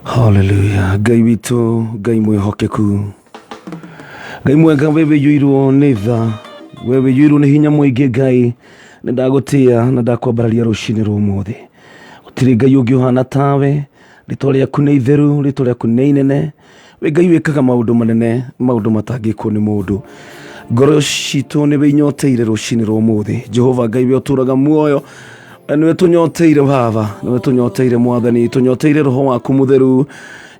Hallelujah. Ngai witũ, Ngai mwĩhokeku, Ngai mwega, we wĩiyũirwo nĩ tha, we wĩiyũirwo nĩ hinya mũingĩ. Ngai nĩ ndagũtĩĩa na ndakwambararia rũcinĩ rwa ũmũthĩ. Gũtirĩ Ngai ũngĩ ũhana tawe, rĩĩtwa rĩaku nĩ itheru, rĩĩtwa rĩaku nĩ inene. We Ngai wĩkaga maũndũ manene, maũndũ matangĩkwo nĩ mũndũ. Ngoro citũ nĩ we inyoteire rũcinĩ rwa ũmũthĩ. Jehova Ngai we ũtũũraga muoyo, niwe tũnyoteire Baba, niwe tũnyoteire Mwathani, tũnyoteire Roho waku Mũtheru.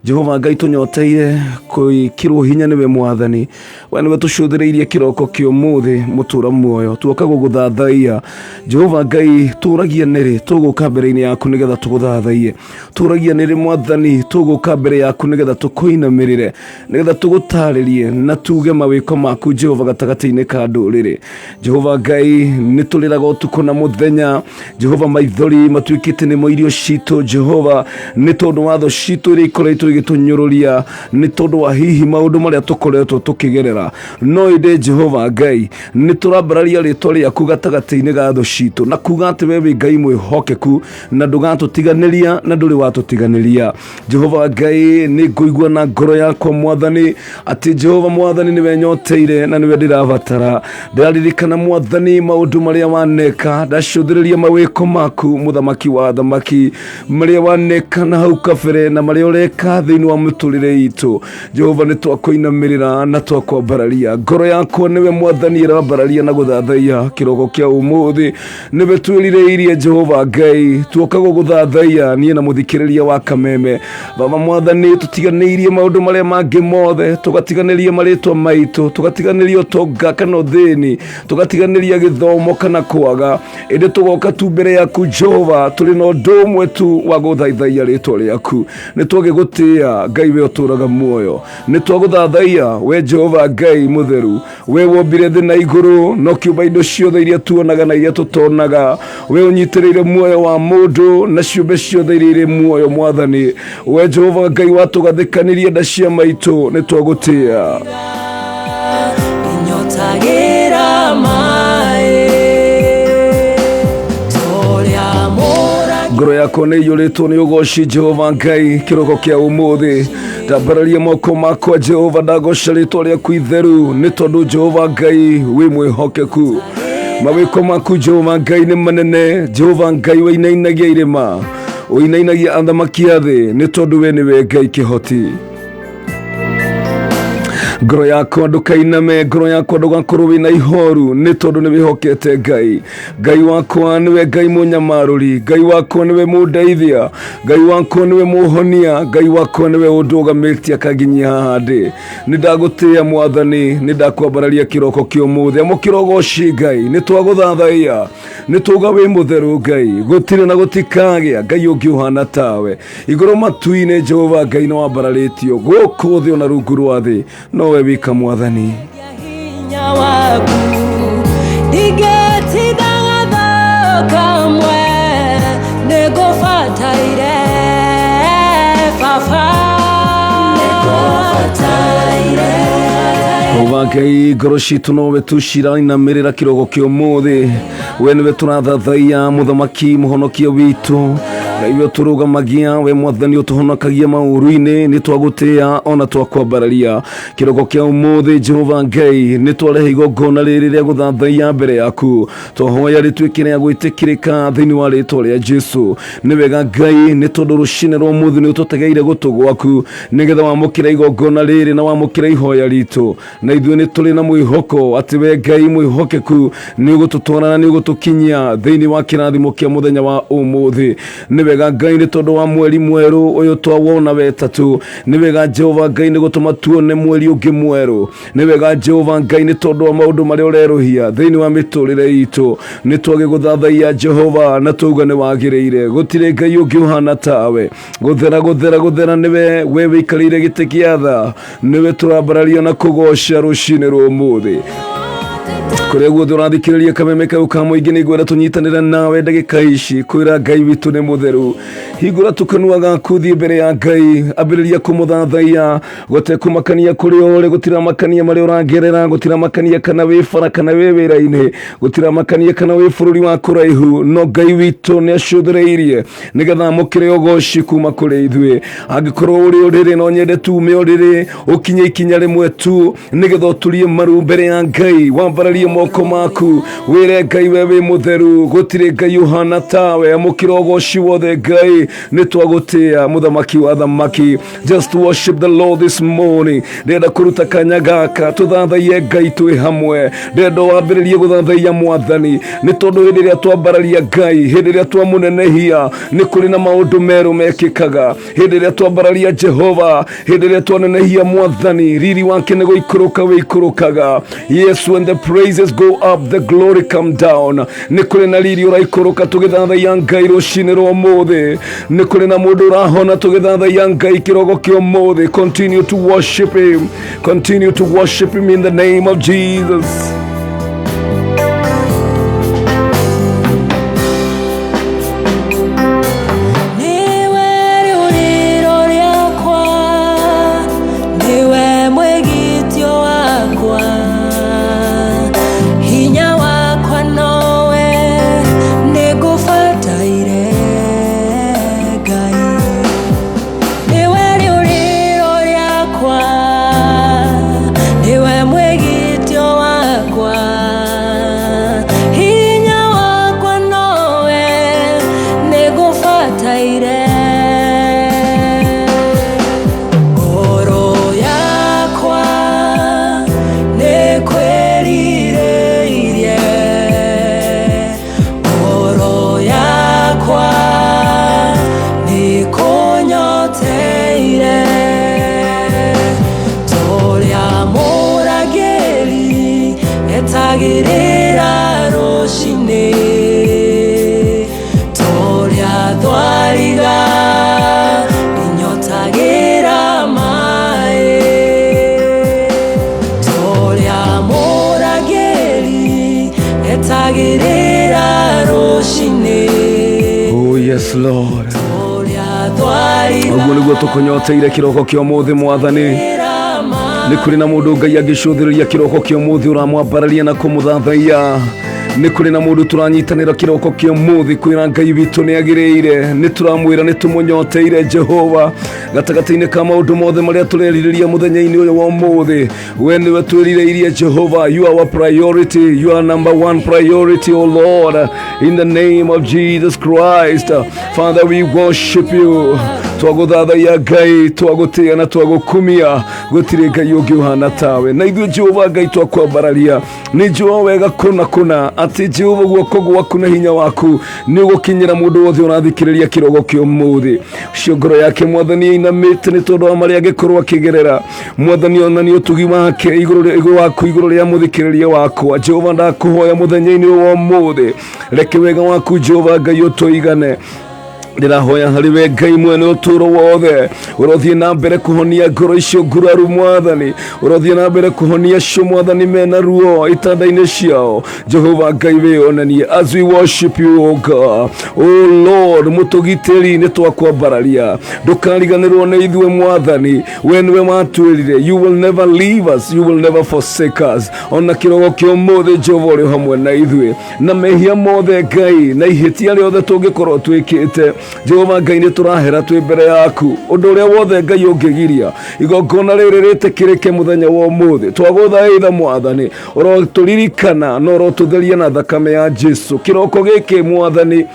Jehova Ngai tũnyoteire kwĩkĩrwo hinya nĩwe Mwathani, we niwe tũcũthĩrĩirie kĩroko kĩa ũmũthĩ mũtũũra muoyo, tuoka gũgũthathaiya. Jehova Ngai tũũragia nĩrĩ tũgũka mbere-inĩ yaku nĩgetha tũgũthathaiye, tũũragia nĩrĩ Mwathani tũgũka mbere yaku nĩgetha tũkũinamĩrĩre, nĩgetha tũgũtarĩrie na tuge mawĩko maku Jehova gatagatĩ-inĩ ka ndũrĩrĩ. Jehova Ngai nĩ tũrĩraga ũtukũ na mũthenya, Jehova maithori matuĩkĩte nĩmo irio citũ. Jehova nĩ tondũ wa thũ citũ iria ikoretwo igĩtũnyũrũria, nĩ tondũ wa hihi maũndũ marĩa tũkoretwo tũkĩgerera, no ĩndĩ Jehova Ngai nĩ tũrambararia rĩĩtwa rĩaku gatagatĩ-inĩ ga thũ citũ na kuga atĩ we wĩ Ngai mwĩhokeku na ndũgatũtiganĩria na ndũrĩ watũtiganĩria. Jehova Ngai nĩ ngũigua na ngoro yakwa Mwathani atĩ Jehova Mwathani nĩwe nyoteire na nĩwe ndĩrabatara. Ndĩraririkana Mwathani maũndũ marĩa waneka, ndacũthĩrĩria mawĩko maku mũthamaki wa athamaki, marĩa waneka na hau kabere na marĩa ũreka thĩinĩ wa mĩtũrĩre itũ. Jehova nĩ twakũinamĩrĩra na twakwambararia. Ngoro yakwa nĩwe Mwathani ĩrambararia na gũthathaiya kĩroko kĩa ũmũthĩ. Nĩwe twĩrirĩirie Jehova Ngai, tuoka gũgũthathaiya niĩ na mũthikĩrĩria wa Kameme. Baba Mwathani tũtiganĩirie maũndũ marĩa mangĩ mothe, tũgatiganĩria marĩtwa maitũ, tũgatiganĩria ũtonga kana ũthĩni, tũgatiganĩria gĩthomo kana kwaga, ĩndĩ tũgoka tu mbere yaku Jehova tũrĩ na ũndũ ũmwe tu wa gũthaithaiya rĩĩtwa rĩaku. Nĩ twagĩgũtĩĩa Ngai we ũtũũraga muoyo, nĩ twagũthathaiya we Jehova Ngai Mũtheru, we wombire thĩ na igũrũ na ũkĩũmba indo ciothe iria tuonaga na iria tũtonaga. We ũnyitĩrĩire muoyo wa mũndũ na ciũmbe ciothe iria irĩ muoyo Mwathani. We Jehova Ngai watũgathĩkanirie nda cia maitũ, nĩ twagũtĩĩa. Ngoro yakwa nĩ iyũrĩtwo nĩ ũgoci Jehova Ngai kĩroko kĩa ũmũthĩ. Ndambararia moko makwa Jehova, ndagoca rĩĩtwa rĩaku itheru, nĩ tondũ Jehova Ngai wĩ mwĩhokeku. Mawĩko maku Jehova Ngai nĩ manene. Jehova Ngai ũinainagia irĩma, ũinainagia athamaki a thĩ, nĩ tondũ we nĩwe Ngai kĩhoti. Ngoro yakwa ndũkainame, ngoro yakwa ndũgakorwo wĩna ihoru, nĩ tondũ nĩ wĩhokete Ngai. Ngai wakwa nĩwe Ngai mũnyamarũri, Ngai wakwa nĩwe mũndeithia, Ngai wakwa nĩwe mũhonia, Ngai wakwa nĩwe ũndũgamĩtie akanginyia haha ndĩ. Nĩ ndagũtĩĩa Mwathani, nĩ ndakwambararia kĩroko kĩa ũmũthĩ. Amũkĩra ũgoci Ngai, nĩ twagũthathaiya, nĩ tuga wĩ mũtheru Ngai, gũtirĩ na gũtikagĩa Ngai ũngĩ ũhana tawe. Igũrũ matu-inĩ Jehova Ngai nĩ wambararĩtio, gũkũ thĩ ona rungu rwa thĩ no we wika Mwathani. Ngai ngoro citũ nowe tu cirainamĩrĩra kĩroko kĩa ũmũthĩ. We nĩwe tũrathathaiya, mũthamaki mũhonokia witũ, Ngai we ũtũrũgamagia, we Mwathani ũtũhonokagia maũru-inĩ. Nĩ twagũtĩĩa ona twakwambararia kĩroko kĩa ũmũthĩ Jehova Ngai. Nĩ twarehe igongona rĩrĩ rĩa gũthathaiya mbere yaku, twahoya rĩtuĩke rĩa gwĩtĩkĩrĩka thĩinĩ wa rĩĩtwa rĩa Jesũ. Nĩ wega Ngai, nĩ tondũ rũcinĩ rwa ũmũthĩ nĩ ũtũtegeire gũtũ gwaku nĩgetha wamũkĩra igongona rĩrĩ na wamũkĩra ihoya ritũ. Na ithuĩ nĩ tũrĩ na mwĩhoko atĩ we Ngai mwĩhokeku nĩ ũgũtũtwara na nĩ ũgũtũkinyia thĩinĩ wa kĩrathimo kĩa mũthenya wa ũmũthĩ. Nĩ wega Ngai, nĩ tondũ wa mweri mwerũ ũyũ twawona wetatũ. Nĩ wega Jehova Ngai, nĩ gũtũma tuone mweri ũngĩ mwerũ. Nĩ wega Jehova Ngai, nĩ tondũ wa maũndũ marĩa ũrerũhia thĩinĩ wa mĩtũrĩre itũ. Nĩ twagĩgũthathaiya Jehova na tuga nĩ wagĩrĩire, gũtirĩ Ngai ũngĩ ũhana tawe. Gũthera nĩwe we wĩikarĩire gĩtĩ gĩa tha, nĩwe tũrambararia na kũgoca rũcinĩ rwa ũmũthĩ. kure guothe urathikiriria kameme kau ka muingi niguenda tunyitanira nawe ndagika ici kwira Ngai witu ni mutheru hingura tukanua gaku thie mbere ya Ngai ambiriria kumuthathaiya gote kumakania kuri ore gutira makania mari uragerera gutira makania kana wi fara kana wi wira-ini gutira makania kana wi bururi wa kuraihu no Ngai witu ni acuthireirie nigetha mukire ugoci kuma kuri ithue angikorwo uri uriri no nyende tume uriri ukinye ikinya rimwe tu nigetha uturie maru mbere ya Ngai wambararie moko maku wire Ngai wewe mutheru gutire Ngai uhana tawe amukire ugoci wothe Ngai nitwagutia muthamaki wa thamaki. Just worship the Lord this morning. Ndenda kuruta kanya gaka tuthathaie Ngai twi hamwe ndenda wambiririe guthathaia mwathani ni tondu hindi ria twambararia Ngai hindi ria twamunenehia ni kuri na maundu meru mekikaga hindi ria twambararia Jehova hindi ria twanenehia mwathani riri wake ni guikuruka wikurukaga. Yes, when the praises go up the glory come down. Ni kuri na riri uraikuruka tugithathaia Ngai rucini rwa umuthi ni kuri na mundu urahona tugithathaia Ngai kirogo kia umuthi. Continue to worship him, continue to worship him in the name of Jesus. Oh yes Lord, oguo niguo tukunyoteire kiroko kia umuthi mwathani ni kuri na mundu Ngai agicuthiriria kiroko kia umuthi uramwambararia na kumuthathaiya ni kuri na mundu turanyitanira kiroko kia umuthi kwira Ngai witu ni agiriire ni turamwira ni tumunyoteire Jehova gatagati-ini ka maundu mothe maria tureririria muthenya-ini uyu wa umuthi we niwe twirireirie Jehova. You are our priority, you are number one priority, oh Lord, in the name of Jesus Christ. Father, we worship you. Twaguthathaia Ngai twagutia na twagukumia gutire Ngai ungi uhana tawe na ithuĩ Jehova Ngai twakwambararia ni njũa wega kuna ati Jehova guoko gwaku na hinya waku ni ugukinyira mundu wothe urathikiriria kirogo kia umuthi cio ngoro yake mwathani inamite ni tondu wa maria angikorwo akigerera mwathani onani utugi wake iguru waku iguru ria muthikiriria wakwa Jehova ndakuhoya muthenya-ini wa umuthi reke wega waku Jehova Ngai utuigane ndirahoya hariwe Ngai mwene uturo wothe urothie na mbere kuhonia ngoro icio nguraru mwathani urothie na mbere kuhonia cio mwathani mena ruo itanda-ini ciao Jehova Ngai wionanie as we worship you, oh God. Oh Lord, mutugitiri ni twakwambararia ndukariganirwo ni ithue mwathani we niwe watwirire you will never leave us, you will never forsake us. Ona kirogo kia umuthi Jehova uri hamwe na ithue na mehia mothe Ngai na ihitia riothe tungikorwo twikite Jehova Ngai ni turahera twi mbere yaku undu uria wothe Ngai ungigiria igongona riri ritikirike muthenya wa umuthi twaguthaitha mwathani uroturirikana no urotutheria na thakame ya Jesu kiroko giki mwathani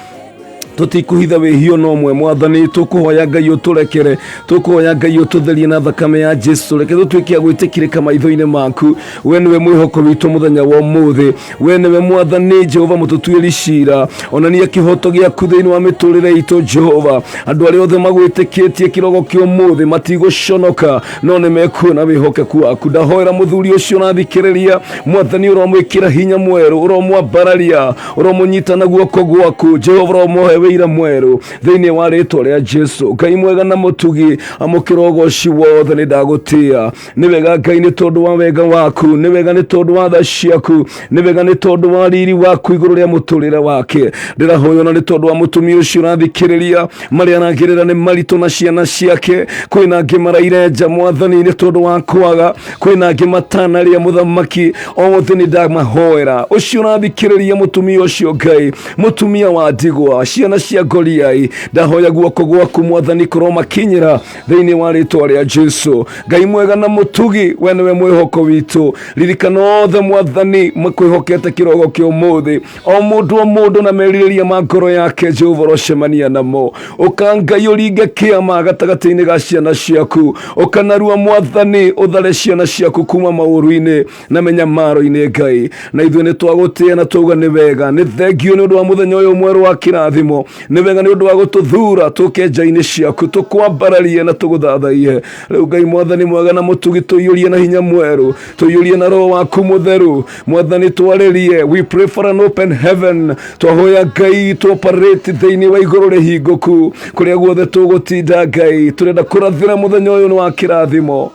tutikuhitha wihio no mwe mwathani tukuhoya Ngai uturekere tukuhoya Ngai ututherie na thakame ya Jesu reke tutwike gwitikirika maitho-ini maku we niwe mwihoko witu muthenya wa umuthi we niwe mwathani Jehova mututuiri cira onania kihoto giaku thiini wa miturire itu Jehova andu aria othe magwitikitie kirogo kia umuthi matiguconoka no ni mekuona wihokeku waku ndahoera muthuri ucio nathikiriria mwathani uromwikira hinya mweru uromwambararia uromunyita na guoko gwaku Jehova uromuhe wĩira mwerũ thĩinĩ wa rĩtwa rĩa Jesu. Ngai mwega na mũtugi amũkĩra ũgoci wothe nĩ ndagũtĩa. Nĩ wega Ngai nĩ tondũ wa wega waku, nĩ wega nĩ tondũ wa tha ciaku, nĩ wega nĩ tondũ wa riri waku igũrũ rĩa mũtũrĩre wake. Ndĩrahoya na nĩ tondũ wa mũtumia ũcio ũrathikĩrĩria marĩa aragerera nĩ maritũ na ciana ciake. Kwĩna angĩ maraire nja Mwathani nĩ tondũ wa kwaga, kwĩna angĩ matanarĩa Mũthamaki. Othe nĩ ndamahoera ũcio ũrathikĩrĩria mũtumia ũcio Ngai, mũtumia wa ndigwa, ciana cia ngoriai, ndahoya guoko gwaku Mwathani korwo makinyĩra thĩinĩ wa rĩtwa rĩa Jesu. Ngai mwega na mũtugi, we nĩwe mwĩhoko witũ. Ririkana othe Mwathani makwĩhokete kĩrogo kĩa ũmũthĩ, o mũndũ na merirĩria ma ngoro yake Jehova ũrocemania namo. Ũka Ngai ũringe kĩama gatagatĩ-inĩ ga ciana ciaku, ũkanarua Mwathani ũthare ciana ciaku kuma maũru-inĩ na menyamaro-inĩ Ngai. Na ithuĩ nĩ twagũtĩa na twauga nĩ wega, nĩ thengio nĩ ũndũ wa mũthenya ũyũ mwerũ wa kĩrathimo, nĩ wega nĩ ũndũ wa gũtũthura tũke nja-inĩ ciaku tũkwambararie na tũgũthathaiye. Rĩu Ngai Mwathani mwega na mũtugi tũiyũrie na hinya mwerũ, tũiyũrie na roho waku mũtheru Mwathani twarĩrie. We pray for an open heaven. Twahoya Ngai tũoperate thĩinĩ wa igũrũ rĩhingũku kũrĩa guothe tũgũtinda Ngai. Tũrenda kũrathĩra mũthenya ũyũ nĩ wa kĩrathimo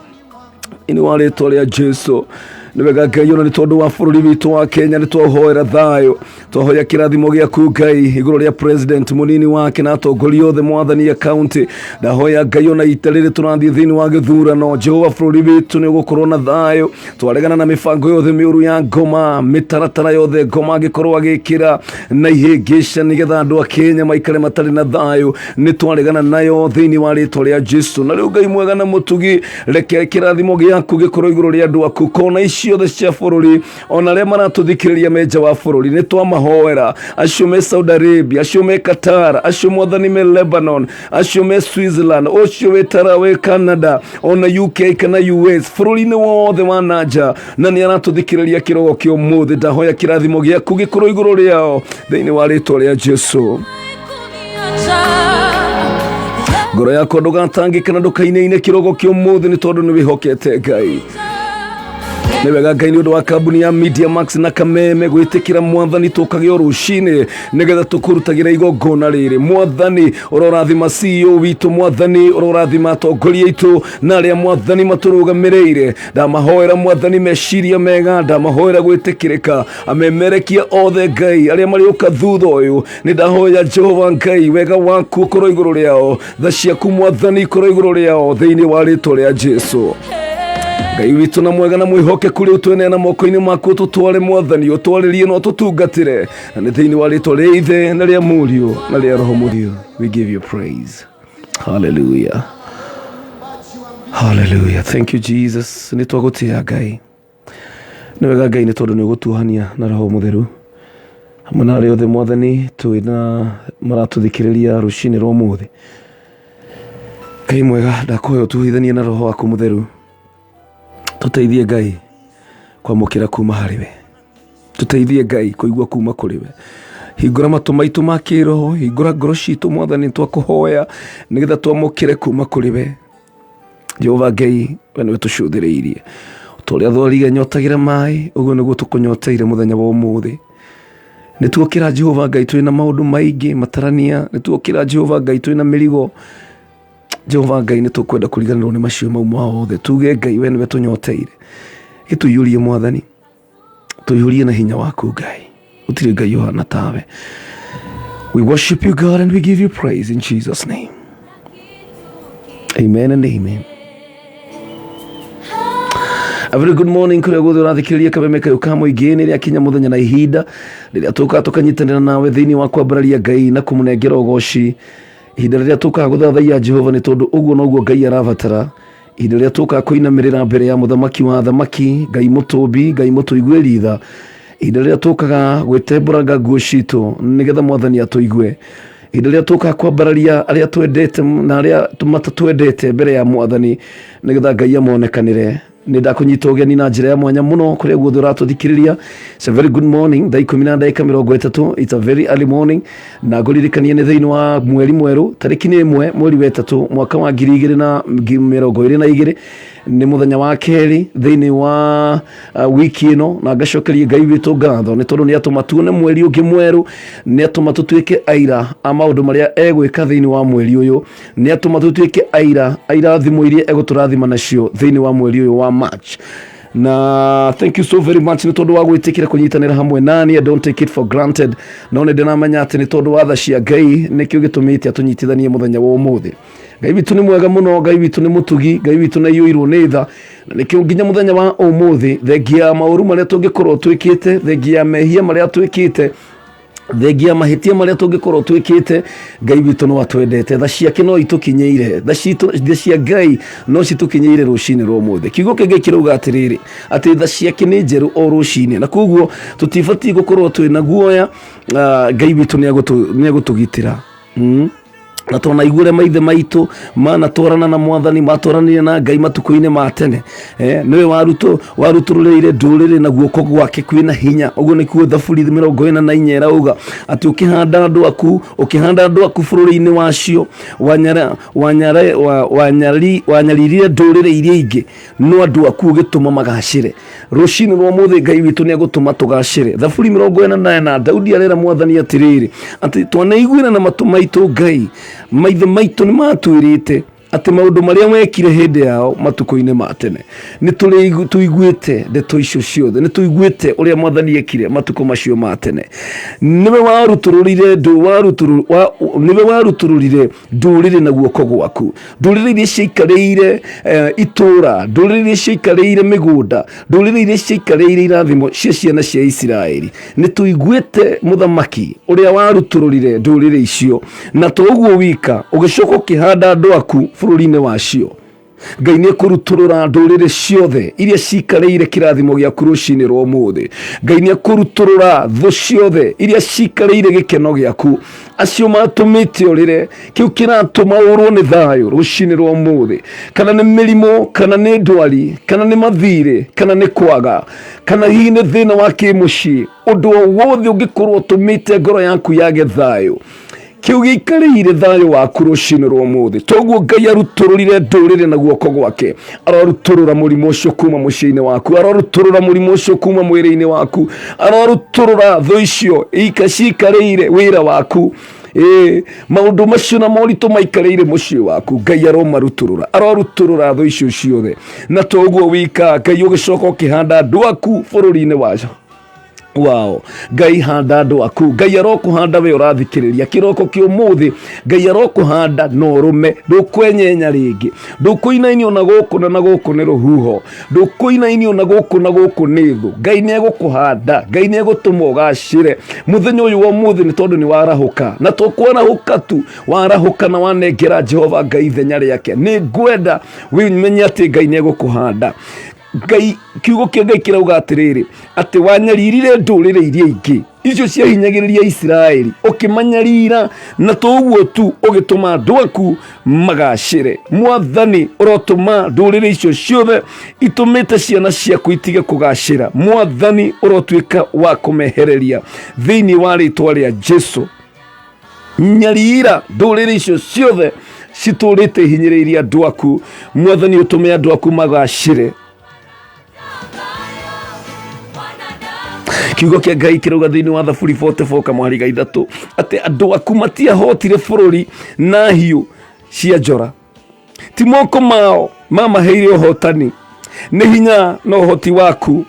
thĩinĩ wa rĩtwa rĩa Jesu. Nĩ wega Ngai ona nĩ tondũ wa bũrũri witũ wa Kenya nĩ twahoera thayũ, twahoya kĩrathimo gĩaku Ngai igũrũ rĩa president mũnini wake na atongoria othe Mwathani ya county. Ndahoya Ngai ona ita rĩrĩ tũrathiĩ thĩinĩ wa gĩthurano Jehova bũrũri witũ nĩ ũgũkorwo na thayũ. Twaregana na mĩbango yothe mĩũru ya ngoma, mĩtaratara yothe ngoma angĩkorwo agĩkĩra na ihĩngĩca nĩgetha andũ a Kenya maikare matarĩ na thayũ, nĩ twaregana nayo thĩinĩ wa rĩtwa rĩa Jesu. Na rĩu Ngai mwega na mũtugi, reke kĩrathimo gĩaku gĩkorwo igũrũ rĩa andũ aku, kona ciothe cia bũrũri ona arĩa maratũthikĩrĩria me nja wa bũrũri. Nĩ twamahoera acio me Saudi Arabia, acio me Qatar, acio Mwathani me Lebanon, acio me Switzerland, ũcio wĩ Tara wĩ Canada, ona UK kana US, bũrũri-inĩ wothe wa nanja na nĩ aratũthikĩrĩria kĩrogo kĩa ũmũthĩ. Ndahoya kĩrathimo gĩaku gĩkorwo igũrũ rĩao thĩinĩ wa rĩtwa rĩa Jesu. Ngoro yakwa ndũgatangĩke na ndũkainaine kĩrogo kĩa ũmũthĩ nĩ tondũ nĩ wĩhokete Ngai. Nĩ wega Ngai nĩ ũndũ wa kambuni ya Media Max na Kameme gwĩtĩkĩra Mwathani tũkagĩa rũcinĩ nĩgetha tũkũrutagĩra igongona rĩrĩ. Mwathani ũrorathima CEO witũ, Mwathani ũrorathima atongoria aitũ na arĩa Mwathani matũrũgamĩrĩire. Ndamahoera Mwathani meciria mega, ndamahoera gwĩtĩkĩrĩka, amemerekia othe Ngai arĩa marĩũka thutha ũyũ. Nĩ ndahoya Jehova Ngai wega waku ũkorwo igũrũ rĩao, tha ciaku Mwathani ikorwo igũrũ rĩao thĩinĩ wa rĩtwa rĩa Jesu. Ngai witũ na mwega na mwĩhokeku rĩu tweneana moko-inĩ maku tũtware Mwathani, ũtwarĩrie na ũtũtungatĩre, na nĩ thĩinĩ wa rĩtwa rĩa Ithe na rĩa Mũriũ na rĩa Roho Mũtheru. We give you praise. Hallelujah. Hallelujah. Thank you Jesus. Nĩ twagũtĩa Ngai. Nĩ wega Ngai nĩ tondũ nĩ ũgũtuohania na Roho Mũtheru hamwe na arĩa othe Mwathani twĩna maratũthikĩrĩria rũcinĩ rwa ũmũthĩ. Ngai mwega ndakũhoya ũtuhithanie na Roho waku Mũtheru. Tũteithie Ngai kwamũkĩra kuma harĩ we, tũteithie Ngai kũigua kuma kũrĩ we. Hingũra matũ maitũ ma kĩroho, hingũra ngoro citũ Mwathani, twakũhoya nĩgetha twamũkĩre kuma kũrĩ we. Jehova Ngai we nĩwe tũcũthĩrĩirie, ũtorĩa thwariga nyotagĩra maĩ ũguo nĩguo tũkũnyoteire mũthenya wa ũmũthĩ. Nĩ tuokĩra Jehova Ngai twĩ na maũndũ maingĩ matarania, nĩ tuokĩra Jehova Ngai twĩ na mĩrigo. Jehova Ngai nĩ tũkwenda kũriganĩrwo nĩ macio mau mothe, tuge Ngai we nĩwe tũnyoteire. Gĩtũiyũrie Mwathani, tũiyũrie na hinya waku Ngai, gũtirĩ Ngai ũhana tawe. We worship you God and we give you praise in Jesus name. Amen and amen. A very good morning kũrĩa guothe ũrathikĩrĩria Kameme kayũ ka mũingĩ nĩ rĩakinya mũthenya na ihinda rĩrĩa tũkaga tũkanyitanĩra nawe thĩinĩ wa kwambararia Ngai na kũmũnengera ũgoci. Ihinda rĩrĩa tũkaga gũthathaiya Jehova nĩ tondũ ũguo noguo Ngai arabatara. Ihinda rĩrĩa tũkaga kũinamĩrĩra mbere ya mũthamaki wa thamaki, Ngai mũtũmbi, Ngai mũtũigue ritha. Ihinda rĩrĩa tũkaga gwĩtembũranga nguo citũ nĩgetha Mwathani atũigue. Ihinda rĩrĩa tũkaga kwambararia arĩa twendete na arĩa matatwendete mbere ya Mwathani nĩgetha Ngai amonekanĩre. Nĩ ndakũnyita ũgeni na njĩra ya mwanya mũno kũrĩa guothe ũratũthikĩrĩria. It's a very good morning, thaa 10:30. It's a very early morning. Na ngũririkanie nĩ thĩinĩ wa mweri mwerũ, tarĩki nĩ 1 mweri wa 3 mwaka wa 2022. nĩ mũthenya wa kerĩ thĩinĩ wa wiki ĩno, na ngacokeria Ngai witũ ngatho nĩ tondũ nĩ atũma tuone mweri ũngĩ mwerũ, nĩ atũma tũtuĩke aira a maũndũ marĩa egwĩka thĩinĩ wa mweri ũyũ, nĩ atũma tũtuĩke aira a irathimo iria egũtũrathima nacio thĩinĩ wa mweri ũyũ wa March. Na thank you so very much nĩ tondũ wa gwĩtĩkĩra kũnyitanĩra hamwe nani. I don't take it for granted, no nĩ ndĩramenya atĩ nĩ tondũ wa tha cia Ngai nĩkĩo gĩtũmĩte atũnyitithanie mũthenya wa ũmũthĩ. Ngai witũ nĩ mwega mũno, Ngai witũ nĩ mũtugi, Ngai witũ nĩ aiyũirwo nĩ tha, na nĩkĩo nginya mũthenya wa ũmũthĩ thengia ya maũru marĩa tũngĩkorwo twĩkĩte, thengia ya mehia marĩa twĩkĩte, thengia mahĩtia marĩa tũngĩkorwo twĩkĩte, Ngai witũ no atwendete, tha ciake no itũkinyĩire, tha cia Ngai no citũkinyĩire rũcinĩ rwa ũmũthĩ. Kiugo kĩngĩ kĩrauga atĩrĩrĩ atĩ tha ciake nĩ njerũ o rũcinĩ, na koguo tũtibatiĩ gũkorwo twĩna guoya. Ngai witũ nĩ agũtũgitĩra. Na tũnaiguĩre maithe maitũ manatwarana na Mwathani, matwaranire na Ngai matukũ-inĩ ma tene. Nĩwe warutũrũrĩire ndũrĩrĩ na guoko gwake kwĩna hinya. Ũguo nĩkuo Thaburi 44 ĩrauga atĩ ũkĩhanda andũ aku bũrũri-inĩ wacio, wanyarire ndũrĩrĩ iria ingĩ, no andũ aku ũgĩtũma magacĩre. Rũcinĩ rwa ũmũthĩ Ngai witũ nĩ agũtũma tũgacĩre. Thaburi 48, Daudi arera Mwathani atĩrĩrĩ atĩ twanaiguĩra na matũ maitũ Ngai, maithe maitũ nĩ matwĩrĩte atĩ maũndũ marĩa wekire hĩndĩ yao matukũ-inĩ ma tene. Nĩ tũiguĩte ndeto icio ciothe, nĩ tũiguĩte ũrĩa Mwathani ekire matukũ macio ma tene. Nĩwe warutũrũrire ndũrĩrĩ na guoko gwaku, ndũrĩrĩ iria ciaikarĩire itũũra, ndũrĩrĩ iria ciaikarĩire mĩgũnda, ndũrĩrĩ iria ciaikarĩire irathimo cia ciana cia Isiraeli. Nĩ tũiguĩte mũthamaki ũrĩa warutũrũrire ndũrĩrĩ icio, na to ũguo wika, ũgĩcoka ũkĩhanda andũ aku bũrũri-inĩ wacio. Ngai nĩ kũrutũrũra ndũrĩrĩ ciothe iria cikarĩire kĩrathimo gĩaku rũcinĩ rwa ũmũthĩ. Ngai nĩ kũrutũrũra thũ ciothe iria cikarĩire gĩkeno gĩaku, acio matũmĩte ũrĩre, kĩu kĩratũma ũrwo nĩ thayũ rũcinĩ rwa ũmũthĩ. Kana nĩ mĩrimũ, kana nĩ ndwari, kana nĩ mathirĩ, kana nĩ kwaga, kana hihi nĩ thĩna wa kĩmũciĩ, ũndũ o wothe ũngĩkorwo ũtũmĩte ngoro yaku yage thayũ, kĩu gĩikarĩire thayũ waku rũcinĩ rwa ũmũthĩ. Toguo Ngai arutũrũrire ndũrĩrĩ na guoko gwake, ararutũrũra mũrimũ ũcio kuma mũciĩ-inĩ waku, ararutũrũra mũrimũ ũcio kuma mwĩrĩ-inĩ waku, ararutũrũra thũ icio ciikarĩire wĩra waku, maũndũ macio na moritũ maikarĩire mũciĩ waku. Ngai aromarutũrũra, ararutũrũra thũ icio ciothe. Na toguo wika, Ngai ũgĩcoka ũkĩhanda andũ aku bũrũri-inĩ wacio. Wow, Ngai handa andũ aku, Ngai arokũhanda we ũrathikĩrĩria kĩroko kĩa ũmũthĩ. Ngai arokũhanda na ũrũme, ndũkwenyenya rĩngĩ, ndũkũinainio na gũkũ na gũkũ nĩ rũhuho, ndũkũinainio na gũkũ nĩ thũ. Ngai nĩ egũkũhanda, Ngai nĩ egũtũma ũgacĩre mũthenya ũyũ wa ũmũthĩ, nĩ tondũ nĩ warahũka, na to kwarahũka tu, warahũka na wanengera Jehova Ngai ithenya rĩake. Nĩ ngwenda wĩmenye atĩ Ngai nĩ egũkũhanda. Ngai, kiugo kĩa Ngai kĩrauga atĩrĩrĩ atĩ wanyaririre ndũrĩrĩ iria ingĩ icio ciahinyagĩrĩria Isiraeli, ũkĩmanyarira, na to ũguo tu, ũgĩtũma andũ aku magacĩre. Mwathani ũrotũma ndũrĩrĩ icio ciothe itũmĩte ciana ciaku itige kũgacĩra, Mwathani ũrotuĩka wa kũmehereria thĩinĩ wa rĩtwa rĩa Jesũ. Nyarira ndũrĩrĩ icio ciothe citũrĩte hinyĩrĩirie andũ aku, Mwathani ũtũme andũ aku magacĩre. Kiugo kĩa Ngai kĩrauga thĩinĩ wa Thaburi 44 kamwari ga 3 atĩ andũ aku matiahotire bũrũri na hiũ cia njora, ti moko mao mamaheire ũhotani, nĩ hinya na ũhoti waku,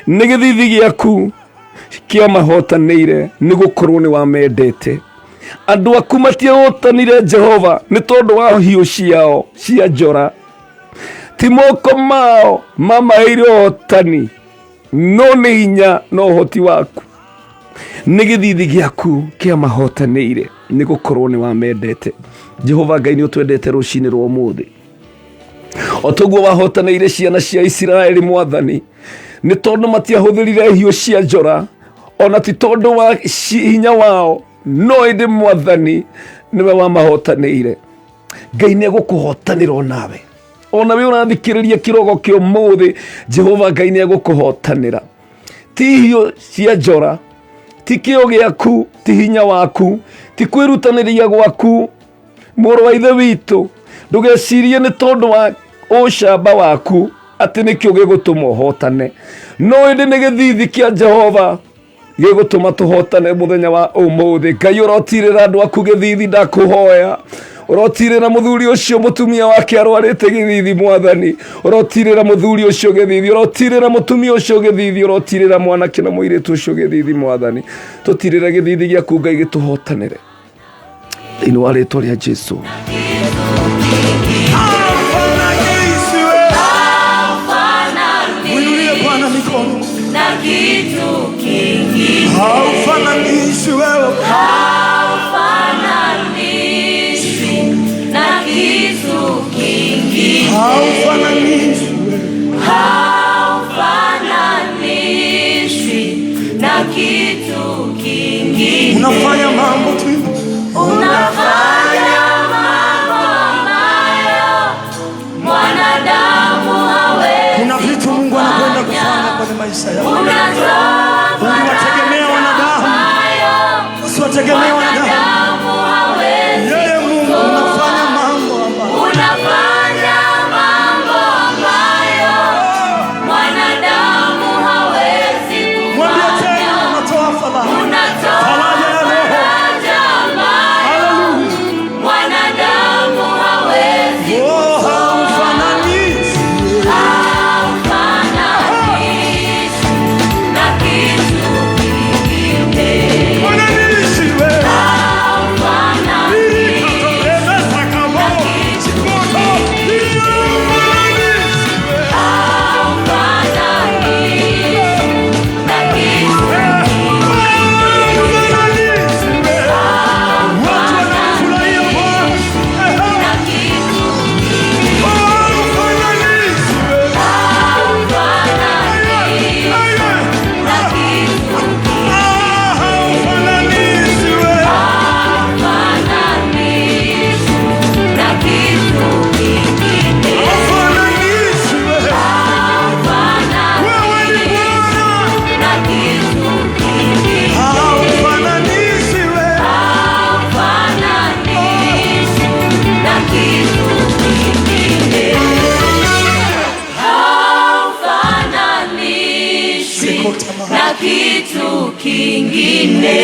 nĩ gĩthithi gĩaku kĩamahotanĩire, nĩ gũkorwo nĩ wamendete. Andũ aku matiahotanire Jehova nĩ tondũ wa hiũ ciao cia njora, ti moko mao mamaheire ũhotani, no nĩ hinya na ũhoti waku, nĩ gĩthithi gĩaku kĩamahotanĩire, nĩ gũkorwo nĩ wamendete. Jehova Ngai nĩ ũtwendete rũcinĩ rwa ũmũthĩ, o toguo wahotanĩire ciana cia Isiraeli Mwathani, nĩ tondũ matiahũthĩrire hiũ cia njora, ona ti tondũ wa hinya wao, no ĩndĩ Mwathani nĩwe wamahotanĩire. Ngai nĩ egũkũhotanĩra onawe, ona we ũrathikĩrĩria kĩrogo kĩa ũmũthĩ, Jehova Ngai nĩ egũkũhotanĩra. Ti hiũ cia njora, ti kĩo gĩaku, ti hinya waku, ti kwĩrutanĩria gwaku, mũrũ wa ithe witũ. Ndũgecirie nĩ tondũ wa ucamba waku ati nikio gigutuma uhotane no indi ni githithi kia Jehova gigutuma tuhotane muthenya wa umuthi. Ngai urotirira andu aku githithi ndakuhoya, urotirira muthuri ucio mutumia wake arwarite githithi Mwathani, urotirira muthuri ucio githithi, urotirira mutumia ucio githithi, urotirira mwanake na muiritu ucio githithi Mwathani, tutirire githithi giaku Ngai gituhotanire thiini wa ritwa ria Jesu. Na kitu kingi haufananishwi wewe, haufananishwi na kitu kingi, haufananishwi na kitu kingi. Unafanya mambo tu, unafanya mambo ambayo mwanadamu hawezi. Kuna vitu Mungu anakwenda kufanya kwenye maisha yako. Unategemea wanadamu, usiwategemea wanadamu. Yeye Mungu unafanya mambo ambayo mwanadamu hawezi kufanya. Mwambie tena, unatoa faraja, faraja ya roho ambayo mwanadamu hawezi kufanya. Na kitu kingine.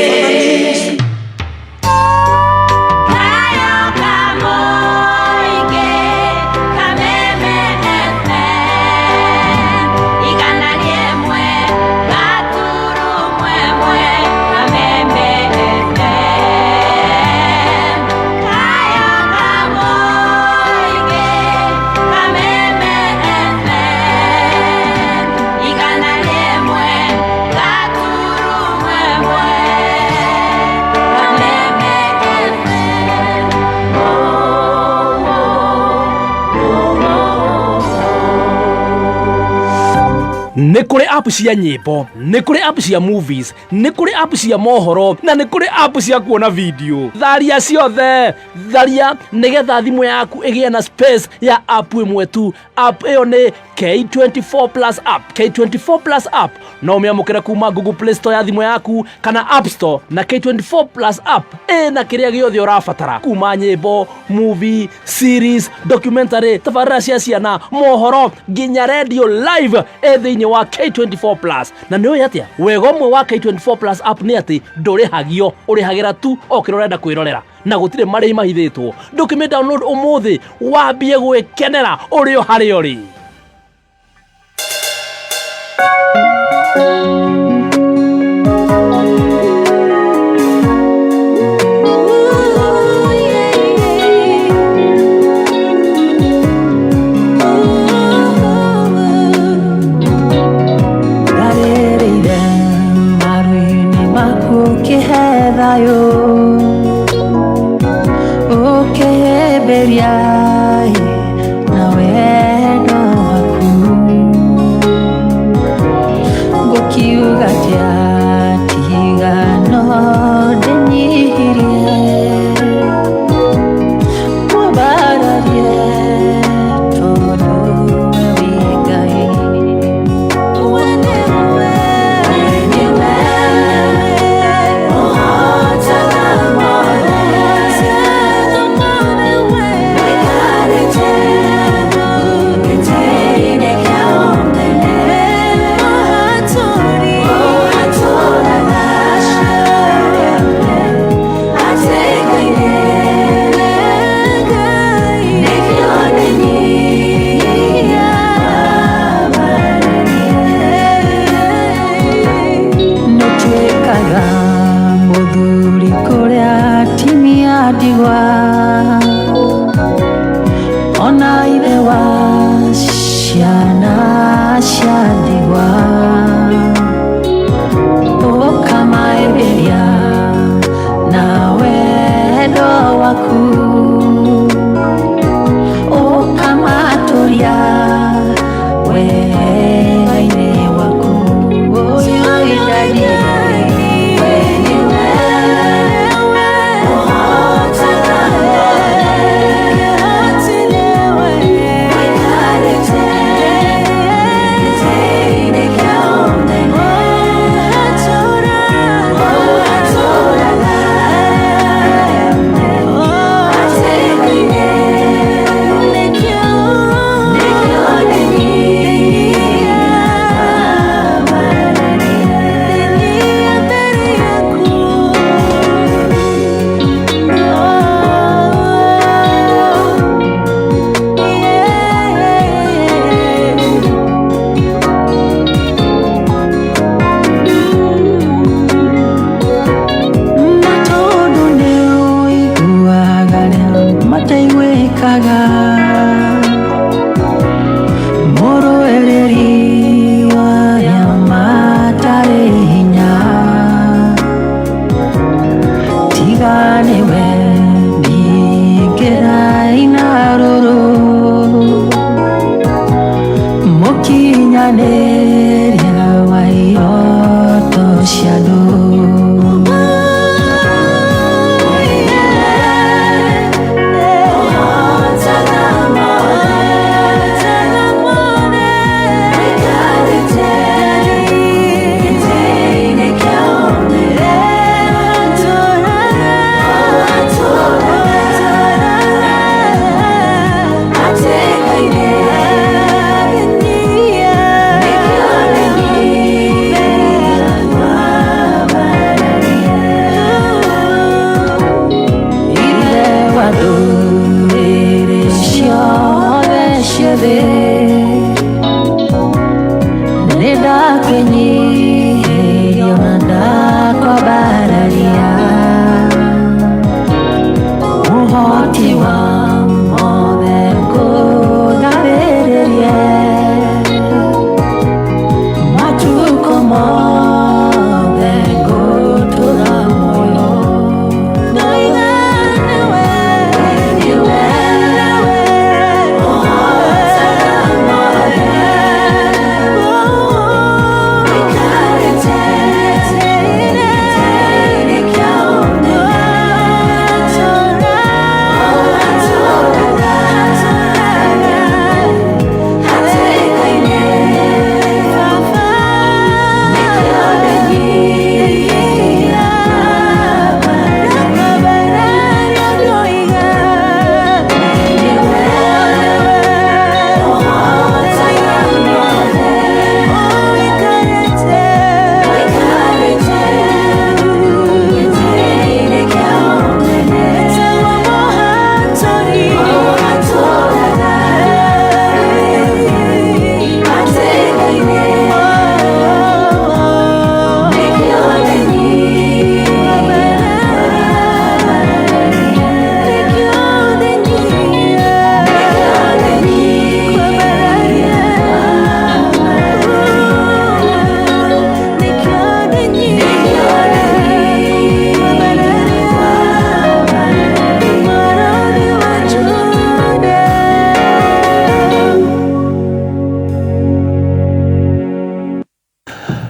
Nĩ kũrĩ app cia nyĩmbo, nĩ kũrĩ app cia movies, nĩ kũrĩ app cia mohoro, na nĩ kũrĩ app cia kuona video. Tharia ciothe, tharia nĩgetha thimũ yaku ĩgĩe na space ya app ĩmwe tu. App ĩyo nĩ K24 Plus app. K24 Plus app no ũmĩamũkĩre kuma Google Play Store ya thimũ yaku kana App Store, na K24 Plus app ĩna kĩrĩa gĩothe ũrabatara kuma nyĩmbo, movie, series, documentary, tabarĩra cia ciana, mohoro, nginya radio live thĩinĩ wa K24 Plus. Na nĩ ũĩ atĩa wega ũmwe wa K24 Plus app nĩ atĩ ndũrĩhagio, ũrĩhagĩra tu o kĩrĩa ũrenda kwĩrorera na gũtirĩ marĩhi mahithĩtwo. Ndũkĩmĩ download ũmũthĩ wambie gwĩkenera ũrĩ o harĩa ũrĩ. Nawe no haku wa ciana cia ndigwa ũkamaĩmbĩria na wendo waku ũkamatũria wega-inĩ waku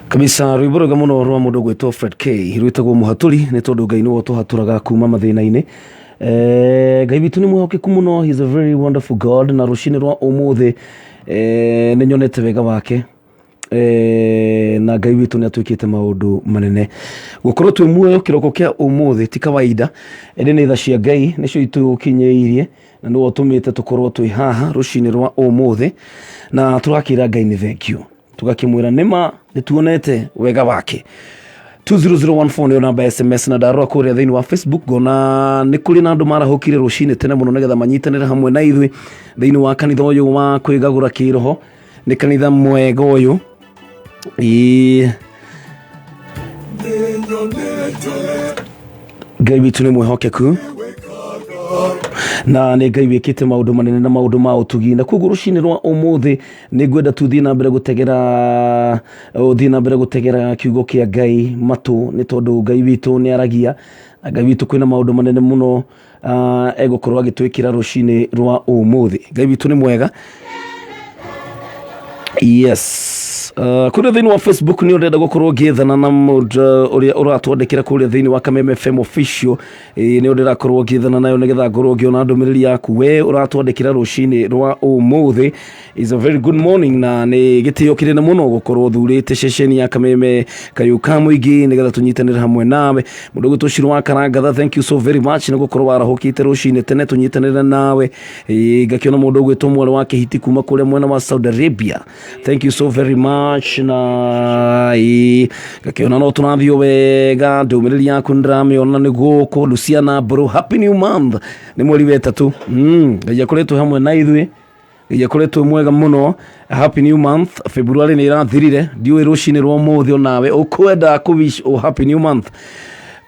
kabisa rwimbo rwega muno rwa mundu gwitwo Fred K rwitagwo muhaturi ni tondu Ngai niwe tuhaturaga kuma mathina-ini Ngai witu ni mwihokeku muno. He is a very wonderful God na rucini rwa umuthi ni nyonete wega wake na Ngai witu ni atwikite maundu manene gukorwo twi muoyo kiroko kia umuthi ti kawaida ni tha cia Ngai nicio itukinyeirie na niwe utumite tukorwo twi haha rucini rwa umuthi na turakira Ngai ni thank you tugakimwira nima nituonete wega wake. 20014 ndio namba SMS na darua kuria thini wa Facebook gona ni kuri na andu marahukire rucini tene muno negetha manyitanire hamwe na ithui thini wa kanitha uyu wa Kwigagura Kiroho. Ni kanitha mwega uyu Ngai witu ni mwihokeku na nä Ngai wä kä te maå ndå manene na maå ndå ma å tugi na koguo rå-cinä rwa å thä nä ngwenda tu thiä na mbere gå tegera kiugo kä a Ngai matå nä tondå Ngai witå nä aragia Ngai witå kwä na maå ndå manene må no egå korwo agä twä kä ra rå-cinä rwa å thä. Ngai witå nä mwega. Yes. Kuria thĩinĩ wa Facebook nĩ ũrenda gũkorwo ngĩethana na mũndũ ũrĩa ũratwandĩkĩra kuria thĩinĩ wa Kameme FM official nĩ ũrenda gũkorwo ngĩethana nayo nĩgetha ngorwo ngĩona ndũmĩrĩri yaku we ũratwandĩkĩra rũcinĩ rwa ũmũthĩ. Is a very good morning na nĩ gĩtĩo kĩnene mũno gũkorwo thurĩte ceceni ya Kameme Kayuka mũingĩ nĩgetha tũnyitanĩre hamwe nawe. Mũndũ gwĩtwo Shiro wa Karangatha, thank you so very much nĩ gũkorwo warahũkĩte rũcinĩ tene tũnyitanĩre nawe. Ngakĩona mũndũ gwĩtwo mwarĩ wa Kĩhiti kuma kũrĩa mwena wa Saudi Arabia, thank you so very much na ngakĩona no tũrathiĩ wega ndũmĩrĩri yaku nĩndĩramĩona nĩ gũkũ. Luciana bro, happy new month, nĩ mweri wa ĩtatũ. Ngai akoretwo hamwe na ithuĩ, Ngai akoretwo mwega mũno. Happy new month. February nĩ ĩrathirire, ndiũĩ rũcinĩ rwa ũmũthĩ onawe ũkwenda kũ-wish happy new month.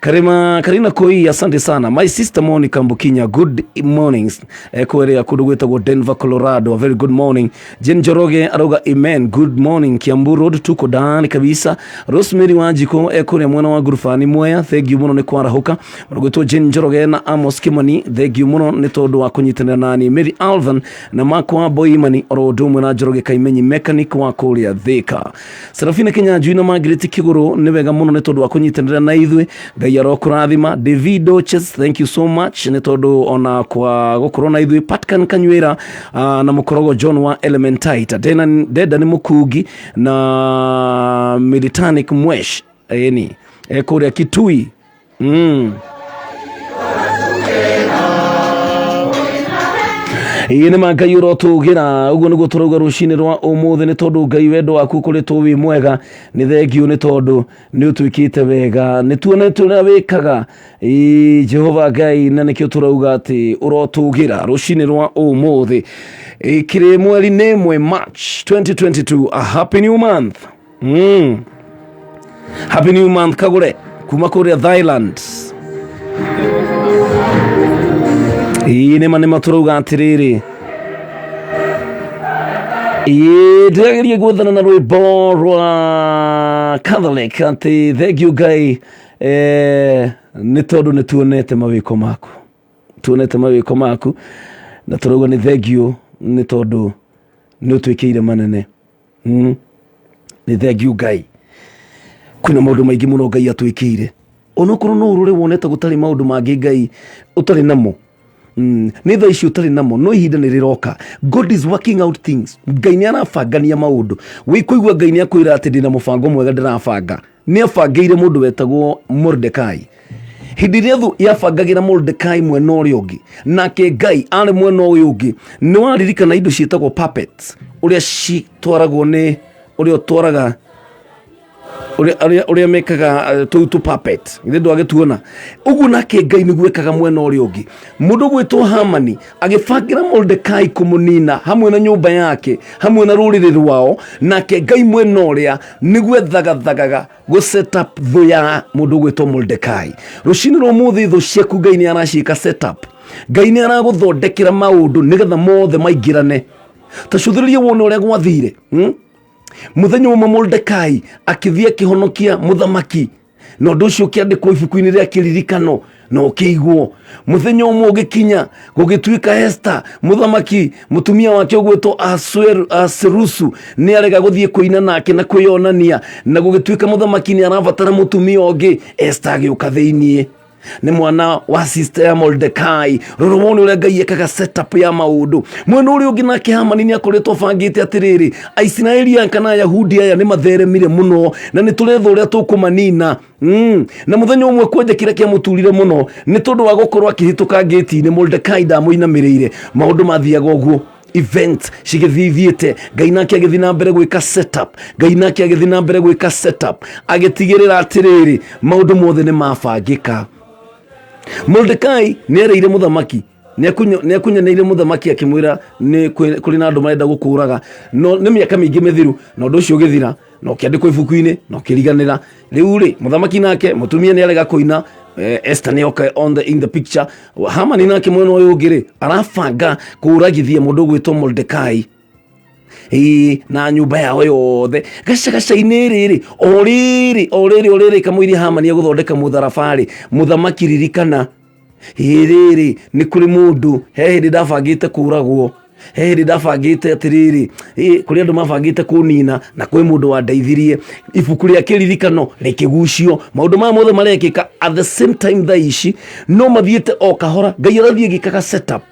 Karina Koi, asante sana. My sister Monica Mbukinya, good mornings. Kwere kundu gwetagwo Denver, Colorado, a very good morning. Jen Joroge aroga amen, good morning. Kiambu Road tuko ndani kabisa. Rosemary Wanjiko kure mwana wa Gurufani Mwea, thank you muno ni kwarahuka. Gwetwo Jen Joroge na Amos Kimani, thank you muno ni tondu wa kunyitanira nani. Mary Alvan na Makwa Boimani oro ndumwe na Joroge Kaimenyi mechanic wa kuria Thika. Serafina Kinyanjui na Margaret Kiguru ni wega muno ni tondu wa kunyitanira na ithuĩ. Yaro kurathima. David Oches, thank you so much nĩ tondũ ona kwa gũkorwo na ithuĩ. Patkan Kanywĩra na mũkorogo John wa Elementite, Deda nĩ mũkungi na Militanic Mwesh eni kũrĩa Kitui. Nĩ Ngai ũrotũgĩra, ũguo nĩguo tũrauga rũcinĩ rwa ũmũthĩ nĩ tondũ Ngai wendo waku ũkoretwo wĩ mwega. Nĩ thengiũ nĩ tondũ nĩ ũtwĩkĩte wega, nĩ tuonete ũrĩa wĩkaga Jehova Ngai, na nĩkĩo tũrauga atĩ ũrotũgĩra rũcinĩ rwa ũmũthĩ. Kĩrĩ mweri nĩ ĩmwe March 2022, a happy new month. Happy new month Kagũre kuma kũrĩa Thailand. Nĩma tũrauga atĩrĩrĩ, ndĩrageria gwethana na rwĩmbo rwa Catholic atĩ thengiũ Ngai nĩ tondũ nĩ tuonete mawĩko maku, na tũrauga nĩ thengiũ nĩ tondũ nĩ ũtwĩkĩire manene. Nĩ thengiũ Ngai, kwĩna maũndũ maingĩ mũno Ngai atwĩkĩire, onokorwo no ũrore wonete gũtarĩ maũndũ mangĩ Ngai ũtarĩ namo. Nĩ thaa ici ũtarĩ namo, no ihinda nĩ rĩroka. God is working out things. Ngai nĩ arabangania maũndũ. Wĩkũigua Ngai nĩ akwĩra atĩ ndĩna mũbango mwega ndĩrabanga. Nĩ abangĩire mũndũ wetagwo Mordekai. Hĩndĩ ĩrĩa thũ yabangagĩra Mordekai mwena ũrĩa ũngĩ, nake Ngai arĩ mwena ũyũ ũngĩ. Nĩ waririkana indo ciĩtagwo puppets, ũrĩa citwaragwo nĩ ũrĩa ũtwaraga ũrĩa mekaga tũ puppet, ithe ndwagĩtuona ũguo. Nake Ngai nĩguo ekaga mwena ũrĩa ũngĩ. Mũndũ gwĩtwo Hamani agĩbangĩra Mordekai kũmũnina hamwe na nyũmba yake, hamwe na rũrĩrĩ rwao. Nake Ngai mwena ũrĩa nĩguo ethagathaga gũ set up thũ ya mũndũ gwĩtwo Mordekai. Rũcinĩ rwa ũmũthĩ thũ ciaku Ngai nĩ araciĩka set up. Ngai nĩ aragũthondekera maũndũ nĩgetha mothe maingĩrane. Ta cuthĩrĩria wone ũrĩa gwathire. Mũthenya ũmwe Mordekai akĩthiĩ akĩhonokia mũthamaki, na ũndũ ũcio ũkĩandĩkwo ibuku-inĩ rĩa kĩririkano na ũkĩigwo. Mũthenya ũmwe ũgĩkinya gũgĩtuĩka Esther, mũthamaki mũtumia wake ũgwĩtwo Asuerusu nĩ arega gũthiĩ kũina nake na kwĩyonania, na gũgĩtuĩka mũthamaki nĩ arabatara mũtumia ũngĩ. Esther agĩũka thĩiniĩ, nĩ mwana wa sister ya Mordekai. Rora wone ũrĩa Ngai ekaga setup ya maũndũ. Mwena ũrĩa ũngĩ nake Hamani nĩ akoretwo bangĩte atĩrĩrĩ, Aisiraeli aya kana Ayahudi aya nĩ matheremire mũno na nĩ tũretha ũrĩa tũkũmanina. Na mũthenya ũmwe kwenjekire kĩamũturire mũno nĩ tondũ wa gũkorwo akĩhĩtũka ngĩti-inĩ. Mordekai ndamũinamĩrĩire, maũndũ mathiaga ũguo. Event cigĩthiĩte, Ngai nake agĩthiĩ na mbere gwĩka setup, Ngai nake agĩthiĩ na mbere gwĩka setup, agĩtigĩrĩra atĩrĩrĩ maũndũ mothe nĩ mabangĩka. Mordekai nĩ ereire mũthamaki, nĩ akunyanĩire mũthamaki akĩmwĩra kũrĩ na andũ marenda gũkũraga. No nĩ mĩaka mĩingĩ mĩthiru na ũndũ ũcio ũgĩthira na ũkĩandĩkwo ibuku-inĩ na ũkĩriganĩra. Rĩu rĩ mũthamaki nake mũtumia nĩ arega kũina, Esther nioka in the picture. Hamani nake mwena uyu ngiri arabanga kuragithia mundu gwitwo Mordekai na nyumba yao yothe gacagaca-inĩ rĩrĩ orĩrĩ kamũiria Hamani agũthondeka mũtharabari mũthamaki ririkana rĩrĩ nĩ kũrĩ mũndũ he hĩndĩ ndabangĩte kũragwo he hĩndĩ ndabangĩte atĩrĩrĩ kũrĩ andũ mabangĩte kũnina na kwĩ mũndũ wandeithirie ibuku rĩa kĩririkano rĩkĩgucio maũndũ maya mothe marekĩka at the same time thaa ici no mathiĩte o kahora Ngai arathiĩ gĩkaga setup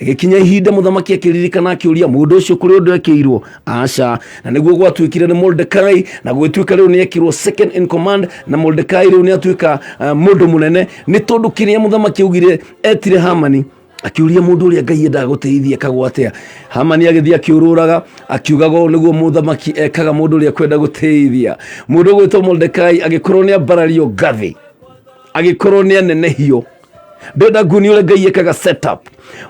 gikinya ihinda muthamaki akiririkana akiuria mundu ucio kuri undu ekirwo aca na niguo gwatuikire ni Mordekai na gwituika riu ni ekirwo second in command na Mordekai riu ni atuika mundu munene ni tondu kiria muthamaki augire etire Hamani akiuria mundu uria Ngai endaga guteithia kagwa atia Hamani agithia akiururaga akiugaga niguo muthamaki ekaga mundu uria kwenda guteithia mundu gwitwo Mordekai agikorwo ni ambarario gathi agikorwo ni anenehio ndenda nguni ule Ngai ekaga setup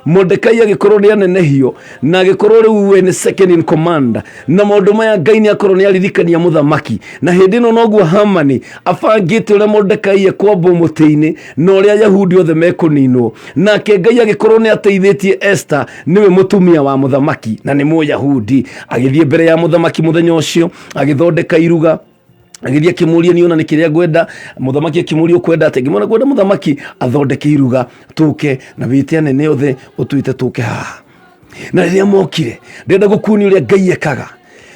Mordekai agikorwo ni anenehio na agikorwo riu we ni second in command na maundu maya Ngai ni akorwo ni aririkania muthamaki na hindi no noguo Hamani afangite ule Mordekai ekwambo muti-ini na uria Yahudi othe mekuninwo nake Ngai agikorwo ni ateithitie Esther niwe mutumia wa muthamaki na ni Muyahudi agithie mbere ya muthamaki muthenya ucio agithondeka iruga agithia kimuria ni ona nikiria gwenda muthamaki kimuria kwenda ate ngimona gwenda muthamaki athondeke iruga tuke na bite anene othe utuite tuke ha na riria mokire ndenda gukuni uria Ngai ekaga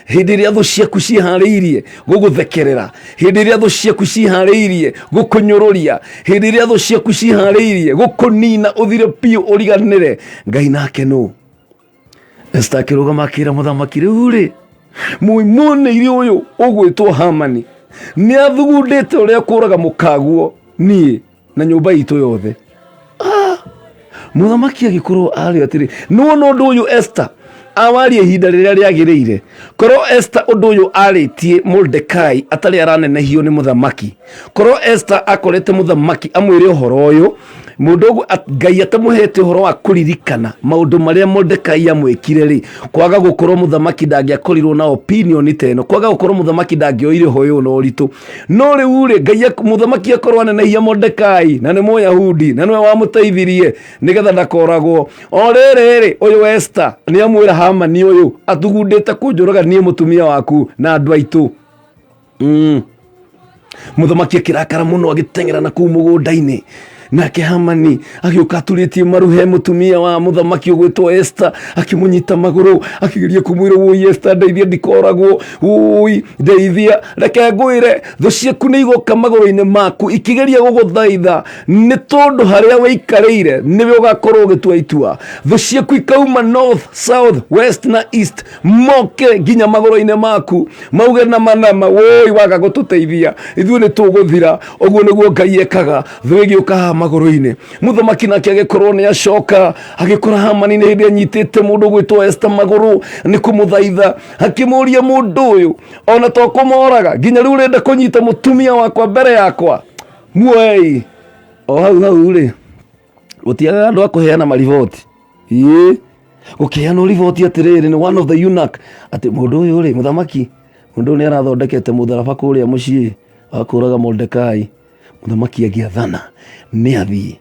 hindi ria thu ciaku cihariirie guguthekerera hindi ria thu ciaku cihariirie gukunyururia hindi ria thu ciaku cihariirie gukunina uthire piu uriganire Ngai nake no Esther kirugama akira muthamaki riu ri muimone iri uyu ugwitwo Hamani ni athugundite uria kuraga mukaguo nie na nyumba itu yothe muthamaki agikorwo ari atiri no ndu uyu Esther awarie ihinda riria riagiriire korwo Esther undu uyu aritie Mordekai atari aranenehio ni muthamaki korwo Esther akorete muthamaki amwire uhoro uyu mundu Ngai atamuhete uhoro wa kuririkana maundu maria Mordekai amwikire ri kwaga gukorwo muthamaki ndangiakorirwo na opinion teno kwaga gukorwo muthamaki ndangioire hoyo no ritu no riu ri Ngai muthamaki akorwo anenehia Mordekai na ni Muyahudi na niwe wamuteithirie nigetha ndakoragwo o riri uyu Esther ni amwira Hamani uyu atugundite kunjuraga nie mutumia waku na andu aitu muthamaki akirakara muno agitengera na kuu mugunda-ini nake Hamani agioka aturitie maruhe mutumia wa muthamaki ugwitwo Esther akimunyita maguru akigiria kumwira woi Esther ndeithia ndikoragwo woi ndeithia reke ngwire thu ciaku ni igoka maguru-ini maku ikigeria guguthaitha ni tondu haria weikarire niwe ugakorwo ugitua itua thu ciaku ikauma north south west na east moke nginya maguru-ini maku mauge na manama woi waga gututeithia ithuĩ ni tuguthira uguo niguo Ngai ekaga thu igioka maguru-ini muthamaki nake agikorwo ni acoka agikora Hamani ni hindi anyitite mundu gwitwo Esther maguru ni kumuthaitha akimuria mundu uyu ona to kumoraga nginya riu renda kunyita mutumia wakwa mbere yakwa muoi o hau ri gutiaga andu akuheana marivoti ukiheana rivoti atiriri ni one of the eunuch ati mundu uyu ri muthamaki mundu ni arathondekete mutharaba kuria mucii akuraga Mordekai muthamaki agiathana ni athii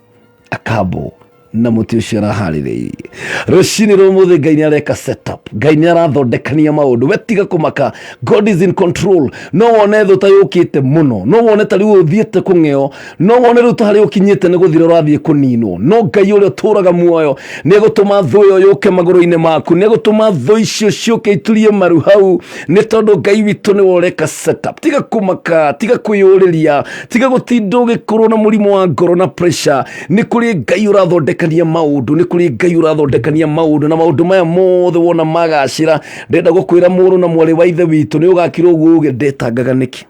akabo na muti ucio arahaririirie rucini rumuthi Ngai ni areka setup Ngai ni arathondekania maundu wetiga kumaka God is in control no wone thu tayukite muno no wone tari uthiete kungeo no wone ru tari ukinyite ni guthira urathie kuninwo no Ngai uria turaga muoyo ni gutuma thu yo yuke maguru-ini maku ni gutuma thu icio ciuke iturie maru hau ni tondu Ngai witu ni woreka setup tiga kumaka tiga kuyuriria tiga gutinda ugikorwo na murimo wa ngoro na pressure ni kuri Ngai urathondekania maundu ni kuri Ngai urathondekania maundu na maundu maya mothe wona magacira ndenda gukwira muru na mwari wa ithe witu ni ugakira uguo uge ndetangaga niki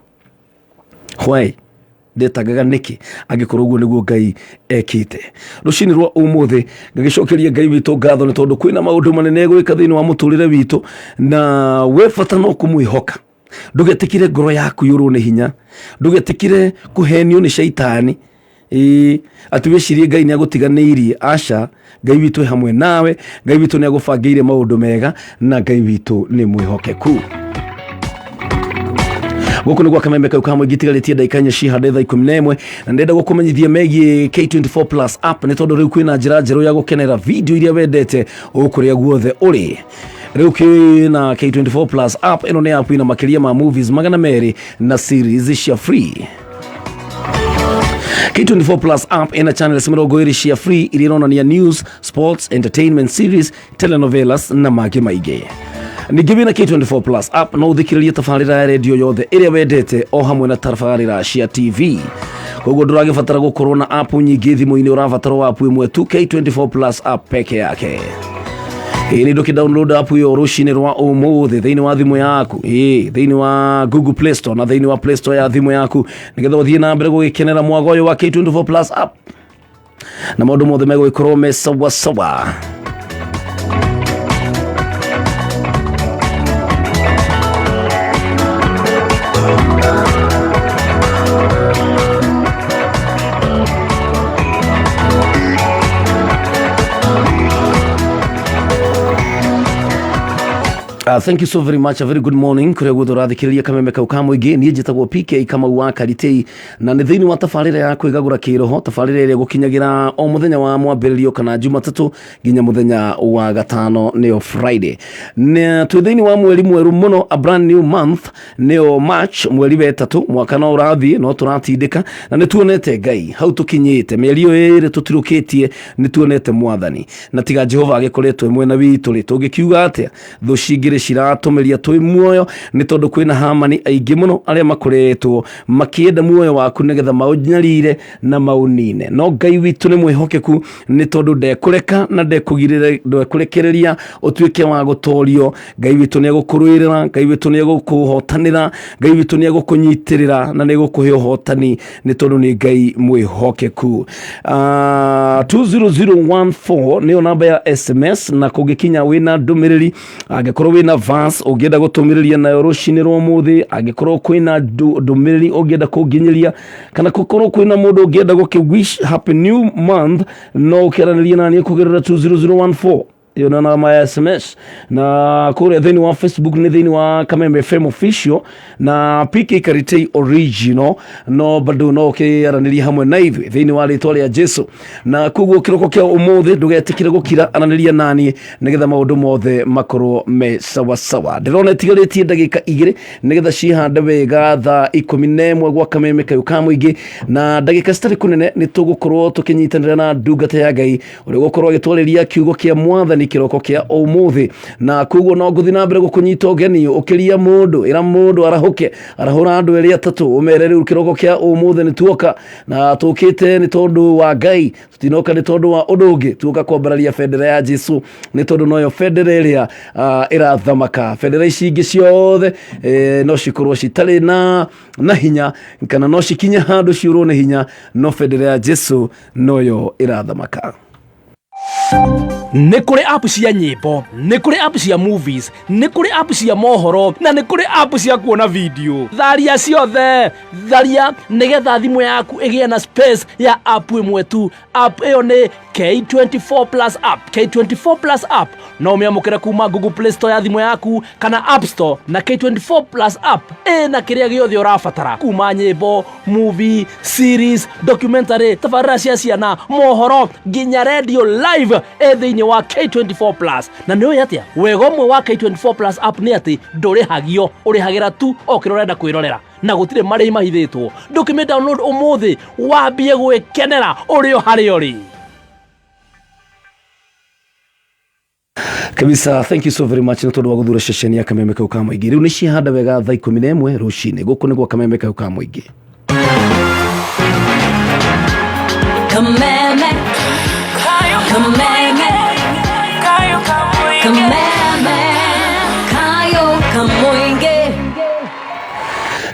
hwai ndetangaga niki agikorwo uguo niguo Ngai ekite rucini rwa umuthi ngagicokeria Ngai witu ngatho ni tondu kwina maundu manene gwika thiini wa muturire witu na we bata no kumwihoka ndugetikire ngoro yaku yurwo ni hinya ndugetikire kuhenio ni shaitani ati wicirie Ngai ni agutiganiirie aca Ngai witu hamwe nawe Ngai witu ni agubangiire maundu mega na Ngai witu ni mwihokeku Guku niguo kamembe kau kamwe gitigarĩtie ndagĩka 4 cihande thaa 11 na ndenda gũkũmenyithia megiĩ K24 Plus app nĩ tondũ rĩu kwĩna njĩra njerũ ya gũkenera video iria wendete ũkũrĩa guothe ũrĩ. Rĩu kwĩna K24 Plus app ĩno nĩ app ĩna makĩria ma movies 200 na series cia free. K24 Plus app ina channels 20 cia free iria ironania news, sports, entertainment series, telenovelas na mangĩ maingĩ. Ningĩ wĩna K24 Plus app no ũthikĩrĩrie tabarĩra ya radio yothe ĩrĩa wendete o hamwe na tabarĩra cia TV. Koguo ndũragĩbatara gũkorwo na app nyingĩ thimũ-inĩ, ũrabatara app ĩmwe tu, K24 Plus app peke yake. Ni download app yo rushine rwa ũmũthĩ thĩinĩ wa thimũ yaku, thĩinĩ wa Google Play Store na thĩinĩ wa Play Store ya thimũ yaku, nĩgetha ũthiĩ na mbere gũgĩkenera mwago ũyũ wa K24 Plus app na maũndũ mothe megũgĩkorwo me sawa sawa. Thank you so very much. A very good morning. Kuria guothe ũrathikĩrĩria kameme kau ka mũingĩ. Niĩ njĩtagwo PK Kamau wa Karitei na nĩ thĩinĩ wa tabarĩra ya Kwigagura Kiroho, tabarĩra ĩrĩa gũkinyagira o mũthenya wa mwambĩrĩrio kana Jumatatũ nginya mũthenya wa gatano nĩyo Friday. Twĩ thĩinĩ wa mweri mwerũ mũno, a brand new month, nĩyo March, mweri wa 3, mwaka no ũrathiĩ no tũratindĩka na nĩ tuonete Ngai hau tũkinyĩte. Mĩeri ĩyo ĩrĩ tũtirũkĩtie nĩ tuonete Mwathani na tiga Jehova agĩkoretwo mwena witũ rĩ, tũngĩkiuga atĩa thũ cingĩrĩ ciratũmĩria twĩ muoyo nĩ tondũ kwĩna hamani aingĩ mũno arĩa makoretwo makĩenda muoyo waku nĩgetha maũnyarire na maũnine. No Ngai witũ nĩ mwĩhokeku nĩ tondũ ndekũreka na ndekũrekereria ũtuĩke wa gũtorio. Ngai witũ nĩ egũkũrũĩrĩra, Ngai witũ nĩ egũkũhotanĩra, Ngai witũ nĩ egũkũnyitĩrĩra na nĩ egũkũhe ũhotani nĩ tondũ nĩ Ngai mwĩhokeku. 20014 nĩyo namba ya SMS na kũngĩkinya wĩna ndũmĩrĩri, angĩkorwo wĩna verse ũngĩenda gũtũmĩrĩria nayo rũcinĩ rwa ũmũthĩ, angĩkorwo kwĩna ndũmĩrĩri ũngĩenda kũnginyiria, kana gũkorwo kwĩna mũndũ ũngĩenda gũkĩ-wish happy new month, no ũkĩaranĩria naniĩ kũgerera 20014 yo na namba ya SMS na kũrĩa thĩinĩ wa Facebook nĩ thĩinĩ wa Kameme FM official na PK Karitei original, no bado no ũkĩaranĩria hamwe na ithuĩ thĩinĩ wa rĩtwa rĩa Jesu. Na koguo kĩroko kĩa ũmũthĩ ndũgetĩkĩre gũkira, aranĩria naniĩ nĩgetha maũndũ mothe makorwo me sawa sawa. Ndĩrona ĩtigarĩtie ndagĩka 2 nĩgetha cihande wega thaa 11 gwa Kameme kau ka mũingĩ, na ndagĩka citarĩ kũnene nĩ tũgũkorwo tũkĩnyitanĩra na ndungata ya Ngai ũrĩa gũkorwo agĩtwarĩria kiugo kĩa Mwathani kiroko kia ũmũthĩ. Na koguo no ngũthiĩ na mbere gũkũnyita ũgeni ũkĩria mũndũ, ĩra mũndũ arahũke, arahũra andũ erĩ atatũ, ũmere rĩu kiroko kia ũmũthĩ nĩ tuoka na tũkĩte nĩ tondũ wa Ngai, tũtinoka nĩ tondũ wa ũndũ ũngĩ, tuoka kwambararia bendera ya Jesu nĩ tondũ noyo bendera ĩrĩa ĩrathamaka. Bendera ici ingĩ ciothe no cikorwo citarĩ na hinya kana no cikinye handũ ciũrwo nĩ hinya, no bendera ya Jesu noyo ĩrathamaka. Nĩ kũrĩ app cia nyĩmbo, nĩ kũrĩ app cia movies, nĩ kũrĩ app cia mohoro na nĩ kũrĩ app cia kuona video. Tharia ciothe, tharia nĩgetha thimũ yaku ĩgĩe na space ya app ĩmwe tu. App ĩyo nĩ K24 Plus app. K24 Plus app no ũmĩamũkĩre kuma Google Play Store ya thimũ yaku kana App Store, na K24 Plus app ĩna kĩrĩa gĩothe ũrabatara kuma nyĩmbo, movie, series, documentary, tabarĩra cia ciana, mohoro nginya radio live thĩinĩ wa K24 Plus. Na nĩ ũĩ atĩa wega ũmwe wa K24 Plus app nĩ atĩ ndũrĩhagio, ũrĩhagĩra tu o kĩrĩa ũrenda kwĩrorera na gũtirĩ marĩhi mahithĩtwo. Ndũkĩmĩ download ũmũthĩ wambie gwĩkenera ũrĩ o harĩa ũrĩ. Kabisa, thank you so very much nĩ tondũ wa gũthura ceceni ya Kameme kau ka mũingĩ. Rĩu nĩ cihanda wega thaa 11 rũcinĩ. Gũkũ nĩguo Kameme kau ka mũingĩ. Kameme, Kameme, Kameme, kayo kamoinge.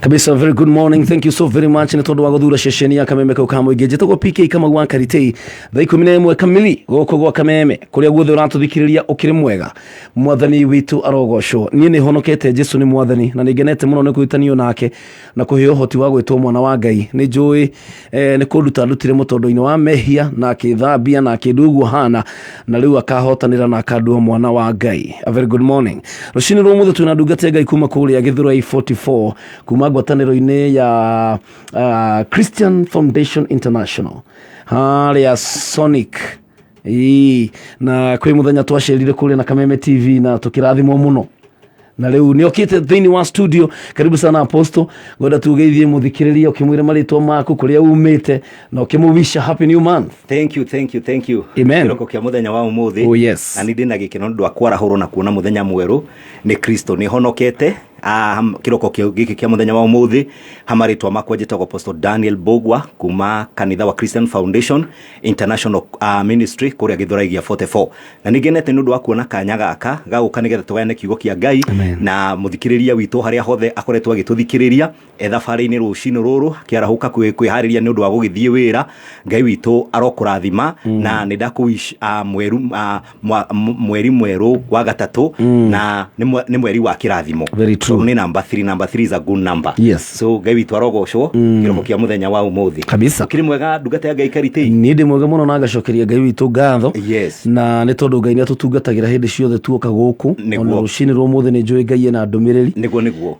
Kabisa, very good morning. Thank you so very much. Nĩ tondũ wa gũthura ceceni ya Kameme kau ka mũingĩ. Njĩtagwo PK Kamau wa Karitei. Thaa 11 kamili gũkũ gwa Kameme. Kũrĩa guothe ũratũthikĩrĩria ũkĩrĩ mwega. Mwathani witũ arogocwo. Niĩ nĩ honokete, Jesu nĩ Mwathani na nĩngenete mũno nĩ kũhĩtanio nake na kũheo ũhoti wa gwĩtwo mwana wa Ngai. Nĩ njũĩ nĩ kũnduta ndutire mũtondo-inĩ wa mehia na akĩthambia na akĩndu ũguo hana, na rĩu akahotanĩra na akandua mwana wa Ngai. A very good morning. Rũcinĩ rwa ũmũthĩ twĩna ndungata ya Ngai kuma kũrĩa Gĩthũrai 44 kuma ngwatanĩro-inĩ ya Christian Foundation International harĩa Sonic na kwĩ mũthenya twacerire kũrĩa na Kameme TV na tũkĩrathimwo mũno na leo niokite thĩinĩ wa studio. Karibu sana Apostle, ngoda tugeithie muthikiriria ukimwira marĩtwa maku kũrĩa umĩte na ukimũwisha happy new month. Thank you. Amen. Kiroko kia muthenya wa umuthi. Oh yes. Na nindi na gikeno ndu akwarahũrwo na kuona muthenya mweru ni Kristo ni honokete. Kiroko giki kia muthenya wa umuthi hamaritwa makwa njĩtagwo Apostle Daniel Bogwa kuma kanitha wa Christian Foundation International Ministry kuria Githuraigia 44. Na nigenete nundu wa kuona kanya gaka gagũka nigetha tugayane kiugo kia Ngai. Amen. Na muthikiriria witũ haria hothe akoretwo agĩtũthikĩrĩria ethabarĩ-inĩ rũcinĩ rũrũ kĩarahũka kwĩharĩria nĩ ũndũ wa gũgĩthiĩ wĩra. Ngai witũ arokũrathima na nĩ ndakũwish mweri mwerũ wa gatatũ na nĩ mweri wa kĩrathimo. Very true. So, ni number 3 is a good number. Yes. So Ngai witũ arogocwo kiroko kia muthenya wa umuthi. Kabisa. Kiri mwega ndungata ya Ngai Karitei. Ni ndi mwega mũno na ngacokeria Ngai witũ ngatho. Yes. Na nĩ tondũ Ngai nĩ atũtungatagĩra hĩndĩ ciothe tuoka gũkũ. Ona rũcinĩ rwa ũmũthĩ nĩ njũĩ Ngai ena ndũmĩrĩri. Nĩguo.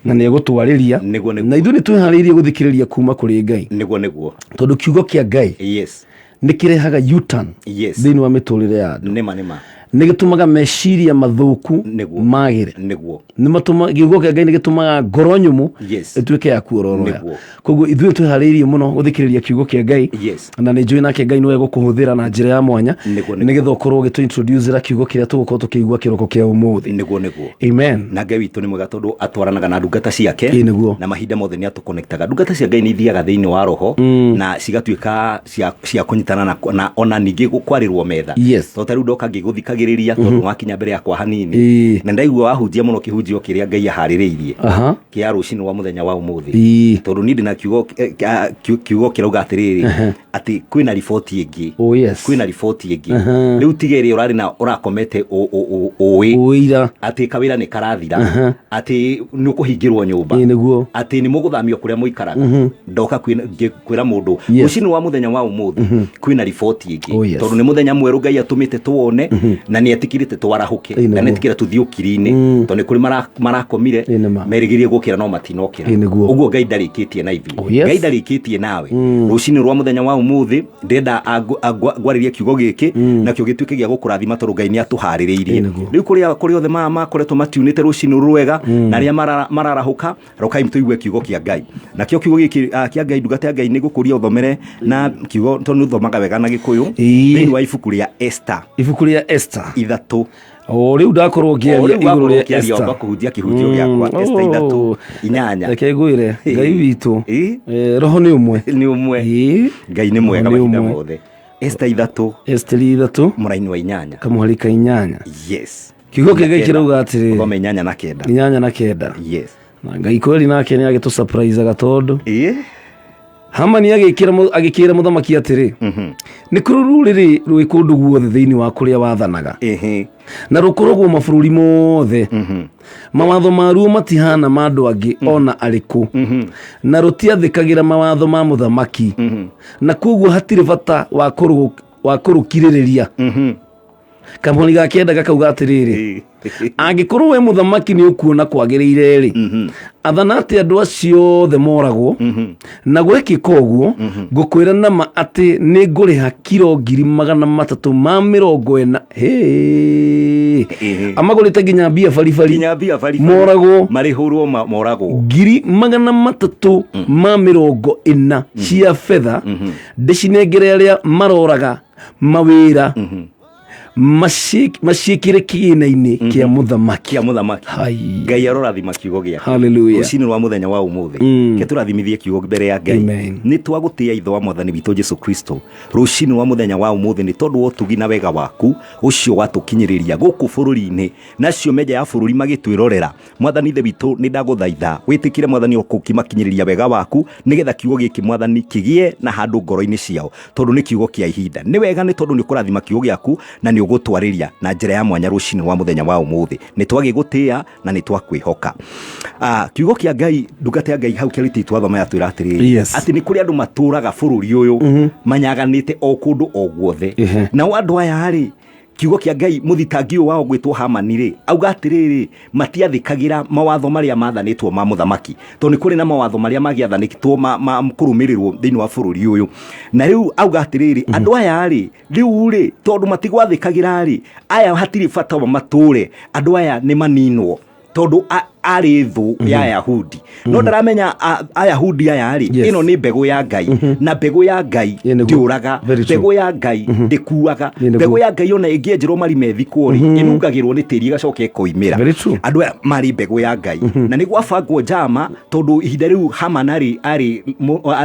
Na nĩ egũtwarĩria. Na ithuĩ nĩ twĩharĩirie gũthikĩrĩria kuma kũrĩ Ngai. Nĩguo. Tondũ kiugo kĩa Ngai. Yes. Nĩ kĩrehaga U-turn. Yes. Thĩinĩ wa mĩtũrĩre ya andũ. Nĩma. Nĩ gĩtũmaga meciria mathũku magĩre. Nĩguo. Nĩ matũma kiugo kĩa Ngai nĩ gĩtũmaga ngoro nyũmũ ĩtuĩke ya kuororoya. Koguo ithuĩ twĩharĩirie mũno gũthikĩrĩria kiugo kĩa Ngai. Na nĩ njũĩ nake Ngai nĩ egũkũhũthĩra na njĩra ya mwanya nĩgetha ũkorwo ũgĩtũ-introduce kiugo kĩrĩa tũgũkorwo tũkĩigua kĩroko kĩa ũmũthĩ. Nĩguo. Amen. Na Ngai witũ nĩ mwega tondũ atwaranaga na ndungata ciake na mahinda mothe nĩ atũconnectaga. Ndungata cia Ngai nĩ ithiaga thĩinĩ wa roho na cigatuĩka cia kũnyitana na ona ningĩ kwarĩrwo metha. Tondũ rĩu ndoka ngĩgũthikagĩrĩria tondũ wakinya mbere yakwa hanini na ndaigua wahunjia mũno kĩhunjio kĩrĩa Ngai aharĩrĩirie kĩa rũcinĩ wa muthenya wa ũmũthĩ. Tondũ nĩ ndĩ na kiugo kĩrauga atĩrĩrĩ atĩ kwĩna riboti ĩngĩ. Kwĩna riboti ĩngĩ. Rĩu tigĩrĩ ũrarĩ na ũrakomete ũĩ atĩ kawĩra nĩ karathira atĩ nĩ ũkũhingĩrwo nyũmba atĩ nĩ mũgũthamio kũrĩa mũikaraga. Ndoka kwĩra mũndũ rũcinĩ wa muthenya wa ũmũthĩ kwĩna riboti ĩngĩ tondũ nĩ muthenya mwerũ Ngai atũmĩte tuone na nĩ etikirite twarahũke na nĩ etikira tuthiĩ ũkiri-inĩ tondũ nĩ kũrĩ marakomire merĩgĩrie gũkĩra no matinokĩra. Ũguo Ngai ndarĩkĩtie na ithuĩ. Ngai ndarĩkĩtie nawe. Rũcinĩ rwa muthenya wa ũmũthĩ ndenda ngwarĩrie kiugo gĩkĩ na kĩo gĩtuĩke gĩa gũkũrathima tondũ Ngai nĩ atũharĩrĩirie. Rĩu kũrĩ othe makoretwo matiunĩte rũcinĩ rwega na arĩa mararahũka rokai tũigue kiugo kĩa Ngai. Na kĩo kiugo gĩkĩ kĩa Ngai ndungata ya Ngai nĩ gũkũria ũthomere na kiugo tondũ ũthomaga wega na Gĩkũyũ thĩinĩ wa ibuku rĩa Esther. Ibuku rĩa Esther 3. Rĩu ndakorwo ngĩaria igũrũ rĩa Esther. Kũhunjia kĩhunjio gĩakwa Esther 3:8. Reke ngwĩre Ngai witũ roho nĩ ũmwe. Nĩ ũmwe. Ngai nĩ mwega mahinda mothe. Esther 3. Esther 3 mũraini wa 8. Kamũhari ka 8. Yes. Kiugo kĩa Ngai kĩrauga atĩrĩ. Thome 8 na 9. 8 na 9. Yes. Na Ngai kweli nake nĩ agĩtũ surprise gatondũ. Hamani agĩkĩra mũthamaki atĩrĩ nĩ kũrĩ rũrĩrĩ rwĩ kũndũ guothe thĩinĩ wa kũrĩa wathanaga na rũkoragwo mabũrũri mothe mawatho maruo matihana ma andũ angĩ ona arĩkũ na rũtiathĩkagĩra mawatho ma mũthamaki na koguo hatirĩ bata wa kũrũkirĩrĩria. Kamũhari ga 9 gakauga atĩrĩrĩ angĩkorwo we mũthamaki nĩ ũkuona kwagĩrĩire rĩ athana atĩ andũ acio othe moragwo na gwĩkĩka ũguo ngũkwĩra nama atĩ nĩ ngũrĩha kiro 340 amagũrĩte nginya mbia baribari moragwo marĩhũrwo moragwo 340 cia fedha ndĩcinengere arĩa maroraga mawĩra maciĩkĩre kĩgĩna-inĩ kĩa mũthamaki. Ngai arorathima kiugo gĩake. Hallelujah. Rũcinĩ rwa muthenya wa ũmũthĩ ke tũrathimithie kiugo mbere ya Ngai. Nĩ twagũtĩa ithe wa mwathani witũ Jesũ Kristo. Rũcinĩ rwa muthenya wa ũmũthĩ nĩ tondũ wa ũtugi na wega waku ũcio watũkinyĩrĩria gũkũ bũrũri-inĩ nacio meja ya bũrũri magĩtwĩrorera. Mwathani ithe witũ nĩ ndagũthaitha wĩtĩkire mwathani ũkĩmakinyĩrĩria wega waku nĩgetha kiugo gĩkĩ mwathani kĩgĩe na handũ ngoro-inĩ ciao tondũ nĩ kiugo kĩa ihinda. Nĩ wega nĩ tondũ nĩ kũrathima kiugo gĩaku na nĩ ũgũtwarĩria na njĩra ya mwanya rũcinĩ wa muthenya wa ũmũthĩ. Nĩ twagĩgũtĩa na nĩ twakwĩhoka. Kiugo kĩa Ngai ndungata ya Ngai hau Karitei twathoma yatwĩra atĩrĩrĩ atĩ nĩ kũrĩ andũ matũraga bũrũri ũyũ manyaganĩte o kũndũ o guothe. Nao andũ aya rĩ kiugo kia Ngai muthitangio wao gwitwo Hamani ri auga atiriri matiathikagira mawatho maria mathanitwo ma muthamaki to ni kuri na mawatho maria magiathanitwo ma kurumirirwo thiini wa bururi uyu na riu auga atiriri andu aya ri riu ri tondu matigwathikagira ri aya hatiri bata mature andu aya ni maninwo tondu ari thu ya Yahudi no ndaramenya Ayahudi aya ari ino ni mbegu ya Ngai na mbegu ya Ngai ndiuraga mbegu ya Ngai ndikuaga mbegu ya Ngai ona ingienjirwo mari methikwo ri inungagirwo ni tiri gacoke koimira andu mari mbegu ya Ngai na niguo abangwo njama tondu ihinda riu Hamanari ari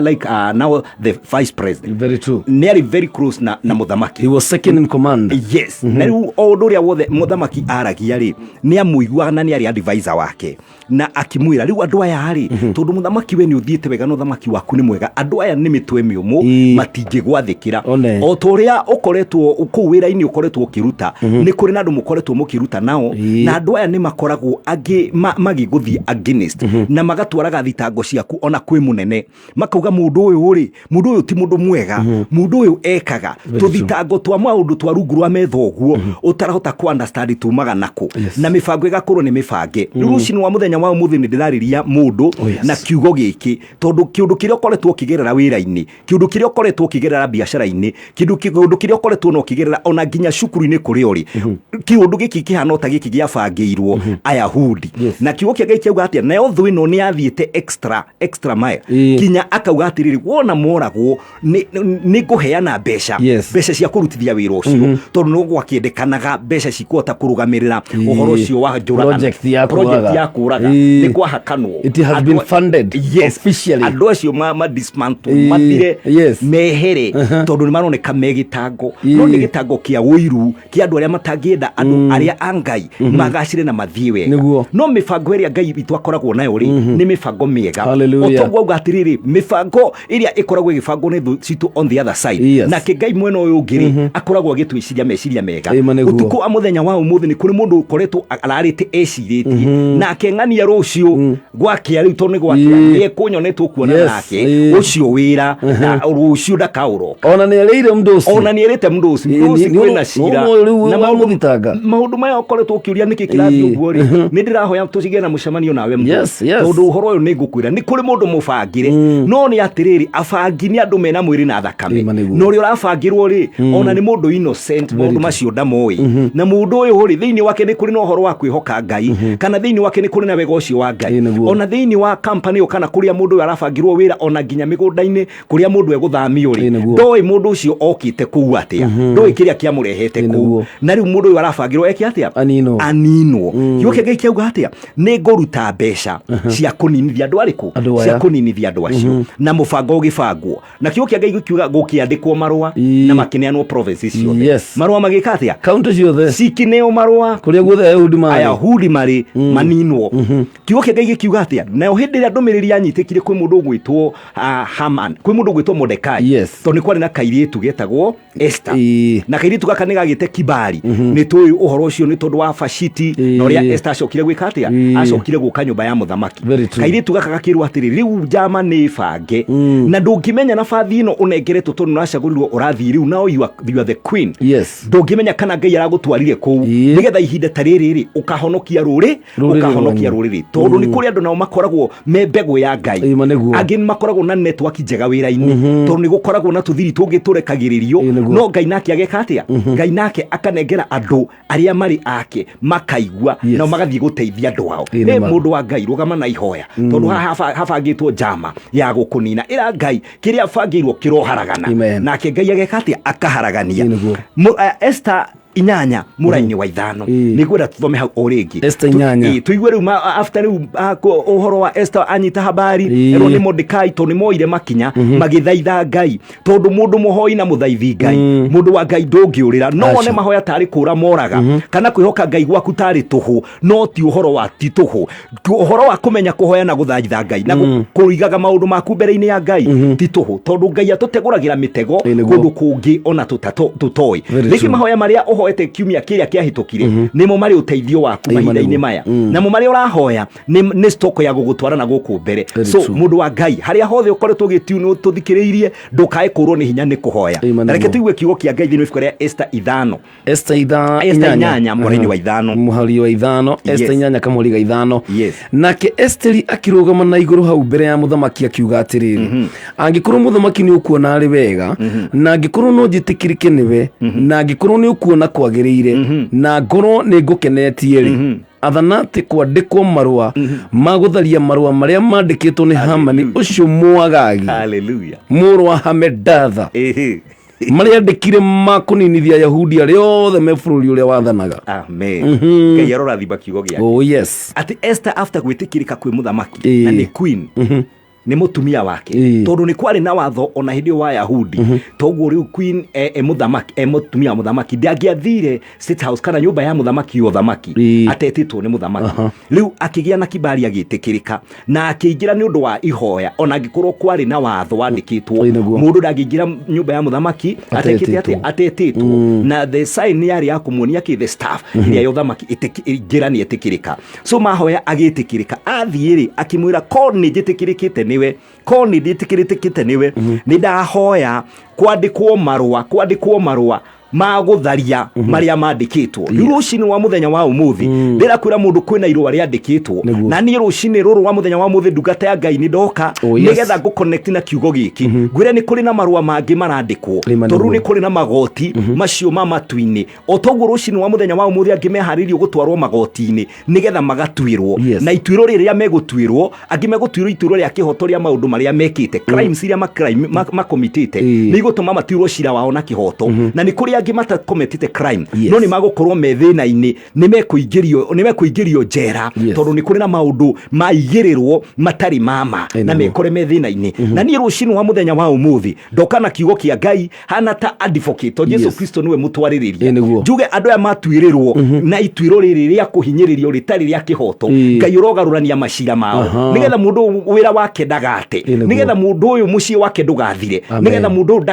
like now the vice president very true nearly very close na muthamaki he was second in command yes na riu o ndu ria wothe muthamaki aragia ri ni amuiguaga na ni ari advisor wake na akimwira riu andu aya ari tondu muthamaki we ni uthiete wega no thamaki waku ni mwega andu aya ni mitwe miumu matingigwathikira o toria ukoretwo ku wira-ini ukoretwo kiruta ni kuri na andu mukoretwo mukiruta nao na andu aya ni makoragwo agi magiguthie against na magatwaraga thitango ciaku ona kwi munene makauga mundu uyu ti mundu mwega mundu uyu ekaga tuthitango twa maundu twa rungu rwa methoguo utarahota ku understand tumaga nako na mifango igakorwo ni mifange ruci wa muthenya wa muthi ni ndirariria mundu na kiugo giki tondu kiundu kiria ukoretwo kigerera wira-ini kiundu kiria ukoretwo kigerera biacara-ini kiundu kiria ukoretwo no kigerera ona nginya cukuru-ini kuri ori kiundu giki kihana ta giki giabangiirwo Ayahudi na kiugo kia Ngai kiuga atia na othu ino ni athiete extra mile kinya akauga atiriri wona moragwo ni nguheana mbeca cia kurutithia wira ucio tondu no gwakiendekanaga mbeca cikuota kurugamirira uhoro ucio wa project ya kuraga ni kwa hakanwo it has been funded officially andu acio ma dismantle mathire mehere tondu ni maroneka megitango no ni gitango kia wiru kia andu aria matangienda andu aria angai magacire na mathie wega no mifango iria Ngai bitu akoragwo nayo ri ni mifango miega otogwo auga atiriri mifango iria ikoragwo igifango ni thu citu on the other side na ke Ngai mwena uyu ngiri akoragwo agitwiciria meciria mega utuku amuthenya wa umuthi ni kuri mundu ukoretwo ararite eciritie na akeng'ania rucio gwakia riu tondu gwakia ye kunyonetwo kuona nake ucio wira na rucio ndakauro ona ni erire mundu ucio ni wina cira na maundu maya ukoretwo ukiuria niki kirathi uguo ri ni ndirahoya tucige na mucemanio nawe mundu tondu uhoro uyu ni ngukwira ni kuri mundu mubangire no ni atiriri abangi ni andu mena mwiri na thakame no ri urabangirwo ri ona ni mundu innocent mundu macio ndamoi na mundu uyu ri thiini wake ni kuri no uhoro wa kwihoka Ngai kana thiini wake ni kuri na wega ucio wa Ngai ona thiini wa company o kana kuria mundu arabangirwo wira ona nginya migunda-ini kuria mundu eguthamio ri ndoi mundu ucio okite kuu atia ndoi kiria kiamurehete kuu na riu mundu arabangirwo eki atia aninwo yuke Ngai kiauga atia ni ngoruta mbeca cia kuninithia andu ariku cia kuninithia andu acio na mubango ugibangwo na kiugo Ngai gikiuga gukiandikwo marua na makineanwo provinces ciothe marua magika atia county ciothe cikineo marua kuria guothe Ayahudi mari maninwo kiugo Ngai gikiuga atia na hindi ria ndumiriri yanyitikire kwi mundu gwitwo Haman kwi mundu gwitwo Mordekai to ni kwari na kairitu getagwo Esther na kairitu gaka ni gagite kibari ni tuyu uhoro ucio ni tondu wa Vashiti no ria Esther acokire gwika atia acokire guka nyumba ya muthamaki kairitu gaka gakirwa atiri riu njama ni bange na ndungimenya na bathi ino unengeretwo tondu nacagurirwo urathi riu now you are the queen ndungimenya kana Ngai aragutwarire ku nigetha ihinda tariri ri ukahonokia ruriri tondu ni kuri andu nao makoragwo me mbegu ya Ngai angi makoragwo na network njega wira-ini tondu ni gukoragwo na tuthiri tungi turekagiririo no Ngai nake ageka atia Ngai nake akanengera andu aria mari ake makaigua na magathie guteithia andu ao ni mundu wa Ngai rugama na ihoya tondu habangitwo njama ya gukunina ira Ngai kiria bangirwo kiroharagana nake Ngai ageka atia akaharagania Esther inyanya muraini wa ithano ni gwira tuthome hau oringi Esther inyanya tuigwe riu after riu uhoro wa Esther anyita habari ero ni Mordekai to ni moire makinya magithaitha Ngai tondu mundu muhoi na muthaithi Ngai mundu wa Ngai ndungiurira no one mahoya tari kura moraga kana kwihoka Ngai gwaku tari tuhu no ti uhoro wa ti tuhu uhoro wa kumenya kuhoya na guthaitha Ngai na kurigaga maundu maku mbere-ini ya Ngai ti tuhu tondu Ngai atuteguragira mitego kundu kungi ona tutoi riki mahoya maria hoete kiumia kiria kiahitokire nimo mari uteithio waku mahinda-ini maya na mo mari urahoya ni stoko ya gugutwara na guku mbere so mundu wa Ngai haria hothe ukoretwo gitiunu tuthikiriirie ndukae kurwo ni hinya ni kuhoya reke tuigue kiugo kia Ngai thini ibuku ria Esther 5 Esther 5 mweri wa 5 muhari wa 5 Esther 5 kamuri ga 5 yes nake Esther akirugama na iguru hau mbere ya muthamaki akiuga atiriri angikorwo muthamaki ni ukuona ari wega na angikorwo no jitikirike niwe na angikorwo ni ukuona kwagiriire na ngoro ni ngukenetie ri athanati kwandikwo marua magutharia marua maria mandikitwo ni Hamani ucio mwagagi haleluya muru wa Hamedatha maria ndikire makuninithia Yahudi aria othe me bururi uria wathanaga amen Ngai arorathimba kiugo giake oh yes ati Esther after gwitikirika kwi muthamaki na ni queen ni mutumia wake tondu ni kwari na watho ona hindi wa Yahudi toguo riu queen muthamaki mutumia muthamaki ndiangiathire state house kana nyumba ya muthamaki uthamaki atetitwo ni muthamaki riu akigia na kibali agitikirika na akiingira ni undu wa ihoya ona angikorwo kwari na watho wandikitwo mundu ndangiingira nyumba ya muthamaki atetitwo na the sign yari ya kumuonia ki the staff ya uthamaki itingira ni etikirika so mahoya agitikirika athiiri akimwira ko ni jitikirikite niwe ko ni nditikiritikite niwe ni ndahoya kwandikwo marua magutharia maria mandikitwo rucini wa muthenya wa umuthi ndira kwira mundu kwina irua riandikitwo na ni rucini ruru wa muthenya wa umuthi ndungata ya Ngai ni ndoka nigetha ngo connect na kiugo giki ngwire ni kuri na marua mangi marandikwo toru ni kuri na magoti macio mamatuini otoguo rucini wa muthenya wa umuthi angimeharirio gutwarwo magoti-ini nigetha magatwirwo na itwiro riria megutwirwo angimegutwirwo itwiro ria kihoto ria maundu maria mekite crimes iria makomitite ni gutuma matwirwo cira wao na kihoto na ni kuri mata committed crime no ni magukorwo methina-ini ni mekuingirio jera tondu ni kuri na maundu maigirirwo matari mama na mekore methina-ini na ni rucini wa muthenya wa umuthi ndoka na kiugo kia Ngai hana ta advocate Yesu Kristo niwe mutwaririria njuge andu aya matwirirwo na itwiro riri ria kuhinyiririo ritari ria kihoto Ngai urogarurania macira mao nigetha mundu wira wake ndagate nigetha mundu uyu mucii wake ndugathire nigetha mundu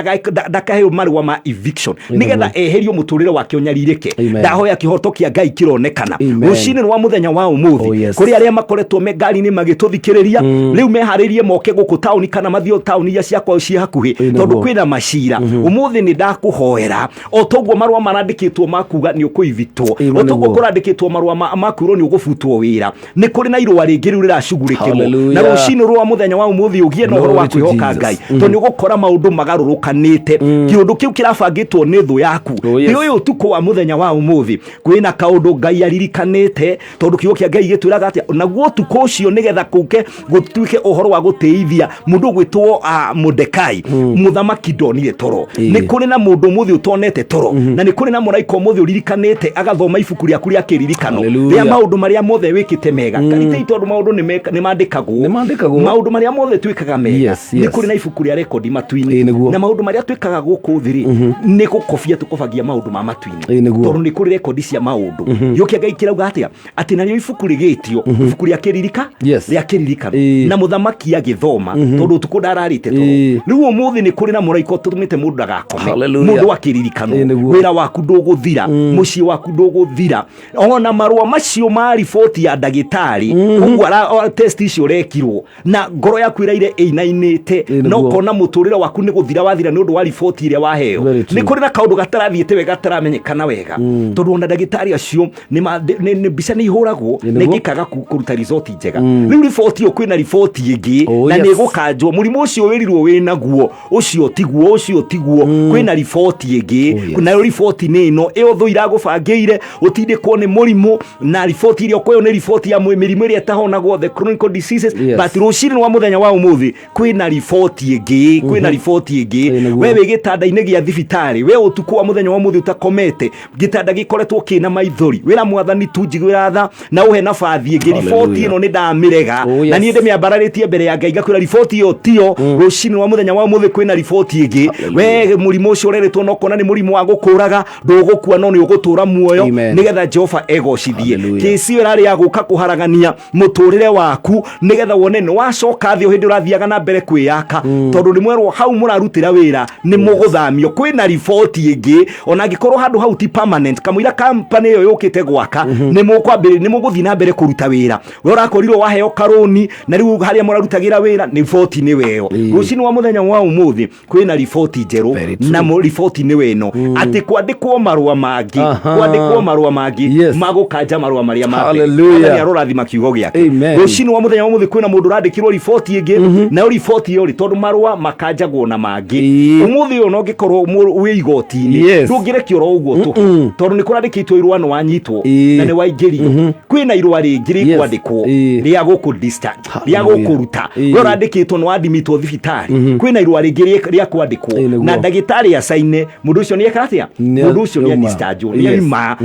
ndakaheo marua ma eviction nigetha eherio muturire wake onyaririke ndahoya kihoto kia Ngai kironekana rucini wa muthenya wa umuthi kuri aria makoretwo me ngari ni magituthikiriria riu meharirie moke guku tauni kana mathio tauni ya ciakwa cia hakuhi tondu kwina macira umuthi ni ndakuhoera otoguo marua marandikitwo makuga ni ukuivitwo otoguo kurandikitwo marua makurwo ni ugufutwo wira ni kuri na irua ringi riu riracugurikirwo na rucini wa muthenya wa umuthi ugie no horo wa kwihoka Ngai tondu ugukora maundu magarurukanite kiundu kiu kirabangitwo ni thu yaku ni uyu tuko wa muthenya wa umuthi kwina kaundu Ngai aririkanite tondu kiugo kia Ngai gitwiraga ati naguo tuko ucio nigetha kuke gutwike uhoro wa guteithia mundu gwitwo Mordekai muthamaki ndonire toro ni kuri na mundu muthi utonete toro na ni kuri na muraika muthi uririkanite agathoma ibuku ria kuria kiririkano ria maundu maria mothe wikite mega Karitei tondu maundu ni mandikagwo maundu maria mothe twikaga mega ni kuri na ibuku ria record matuini na maundu maria twikaga guku thiri ni gukofia tukofagia maundu ma matuini tondu ni kuri record cia maundu yokia Ngai kirauga atia ati nario ibuku rigitio ibuku ria kiririka ria kiririkano na muthamaki agithoma tondu tukundararite toro riu umuthi ni kuri na muraika tumite mundu ndagakome mundu wa kiririkano wira waku nduguthira mucii waku nduguthira ona marua macio ma riboti ya ndagitari ugwa test icio rekirwo na ngoro yaku iraire inainite no kona muturire waku ni guthira wathira ni undu wa riboti ile waheo ni kuri na kaundu gatarathiete wega gataramenyekana wega tondu ona ndagitari acio ni bica ni ihuragwo ni gikaga kuruta result njega riu riboti yo kwina riboti ingi na ni gukanjwo murimu ucio wirirwo winaguo ucio tiguo kwina riboti ingi na riboti ni ino eotho iragubangire utindikwo ni murimu na riboti ile okoyo ni riboti ya mirimu ile tahonagwo the chronic diseases but rucini wa muthenya wa umuthi kwina riboti ingi wewe gitanda-ini gia thibitari we utuku wa muthenya wa umuthi utakomete gitanda gikoretwo kina maithori wira mwathani tunjigwira tha na uhe na bathi ingi riboti ino ni ndamirega na ni ndimiambararitie mbere ya Ngai ngakwira riboti iyo tio rucini wa muthenya wa umuthi kwina riboti ingi we murimu ucio ureretwo no kona ni murimu wa gukuraga ndugukua no ni ugutura muoyo nigetha Jehova egocithie kesi irari ya guka kuharagania muturire waku nigetha wone ni wacoka thio hindi urathiaga na mbere kwiyaka tondu ni mwerwo hau murarutira wira ni muguthamio kwina riboti ringi ona ngikorwo handu hau ti permanent kamwira company yo yukite gwaka nimuguthi na mbere kuruta wira we urakorirwo waheo karoni na riu haria murarutagira wira ni report ni weo rucini wa muthenya wa umuthi kwina report njeru na report ni weno ati kwandikwo marua mangi magukanja marua maria mabe ya rorathima kiugo giake rucini wa muthenya wa umuthi kwina mundu randikirwo report ingi na report yo ri tondu marua makanjagwo na mangi umuthi ono ngikorwo wi igoti-ini ndungirekio ro uguo tu tondu ni kurandikitwo irua no wanyitwo na ni waingirio kwina irua ringi rikwandikwo ria guku discharge ria gukuruta rorandikitwo no admitwo thibitari kwina irua ringi ria kwandikwo na ndagitari ya saine mundu ucio ni ekaratia mundu ucio ni discharge ni ima